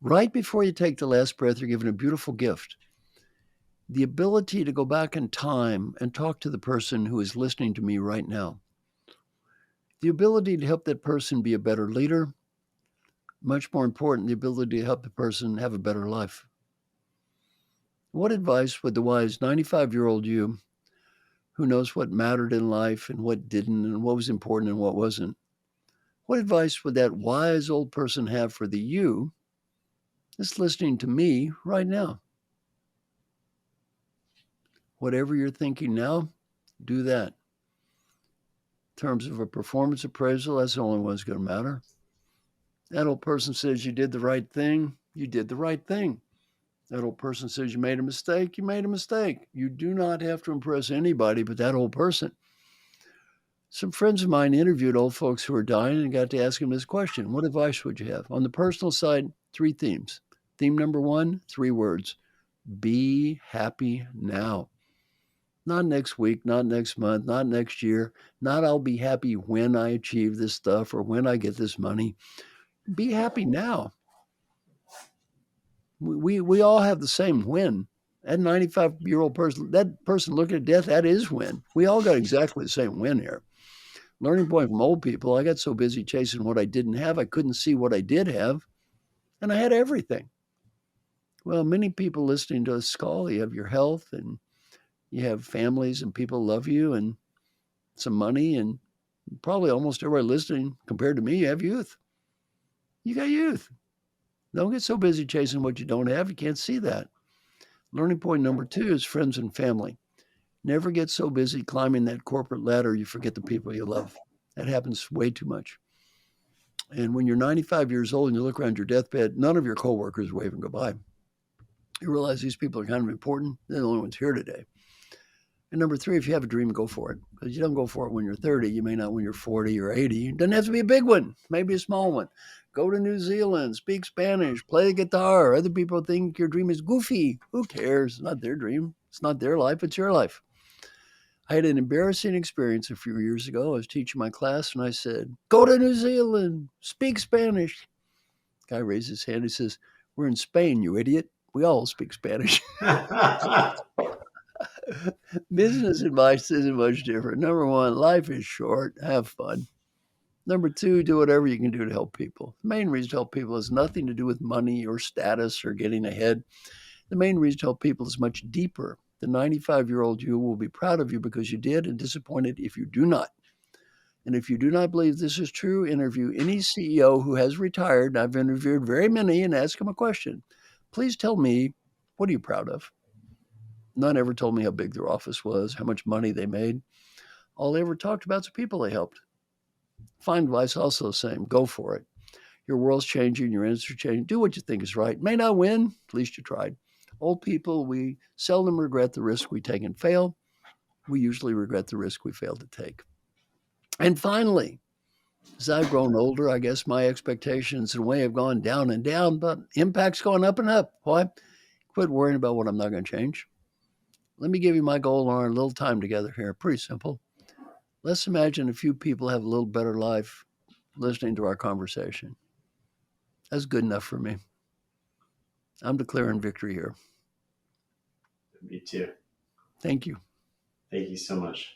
Right before you take the last breath, you're given a beautiful gift, the ability to go back in time and talk to the person who is listening to me right now. The ability to help that person be a better leader, much more important, the ability to help the person have a better life. What advice would the wise 95-year-old you, who knows what mattered in life and what didn't, and what was important and what wasn't, what advice would that wise old person have for the you that's listening to me right now? Whatever you're thinking now, do that. In terms of a performance appraisal, that's the only one that's going to matter. That old person says you did the right thing, you did the right thing. That old person says you made a mistake, you made a mistake. You do not have to impress anybody but that old person. Some friends of mine interviewed old folks who were dying and got to ask them this question: what advice would you have? On the personal side, three themes. Theme number one, three words: be happy now. Not next week, not next month, not next year, not I'll be happy when I achieve this stuff or when I get this money. Be happy now. We all have the same win. That 95-year-old person, that person looking at death, that is win. We all got exactly the same win here. Learning point from old people, I got so busy chasing what I didn't have, I couldn't see what I did have, and I had everything. Well, many people listening to this call, you have your health, and you have families, and people love you, and some money, and probably almost everybody listening, compared to me, you have youth. You got youth. Don't get so busy chasing what you don't have, you can't see that. Learning point number two is friends and family. Never get so busy climbing that corporate ladder you forget the people you love. That happens way too much. And when you're 95 years old and you look around your deathbed, none of your coworkers wave and goodbye. You realize these people are kind of important. They're the only ones here today. And number three, if you have a dream, go for it. Because you don't go for it when you're 30. You may not when you're 40 or 80. It doesn't have to be a big one, maybe a small one. Go to New Zealand, speak Spanish, play the guitar. Other people think your dream is goofy. Who cares? It's not their dream. It's not their life. It's your life. I had an embarrassing experience a few years ago. I was teaching my class and I said, go to New Zealand, speak Spanish. Guy raised his hand. He says, we're in Spain, you idiot. We all speak Spanish. Business advice isn't much different. Number one, life is short. Have fun. Number two, do whatever you can do to help people. The main reason to help people has nothing to do with money or status or getting ahead. The main reason to help people is much deeper. The 95-year-old you will be proud of you because you did, and disappointed if you do not. And if you do not believe this is true, interview any CEO who has retired. I've interviewed very many and ask them a question. Please tell me, what are you proud of? None ever told me how big their office was, how much money they made. All they ever talked about is the people they helped. Find advice also saying, go for it. Your world's changing, your industry's changing. Do what you think is right. May not win, at least you tried. Old people, we seldom regret the risk we take and fail. We usually regret the risk we failed to take. And finally, as I've grown older, I guess my expectations in a way have gone down and down, but impact's gone up and up. Why? Quit worrying about what I'm not going to change. Let me give you my goal on a little time together here. Pretty simple. Let's imagine a few people have a little better life listening to our conversation. That's good enough for me. I'm declaring victory here. Me too. Thank you. Thank you so much.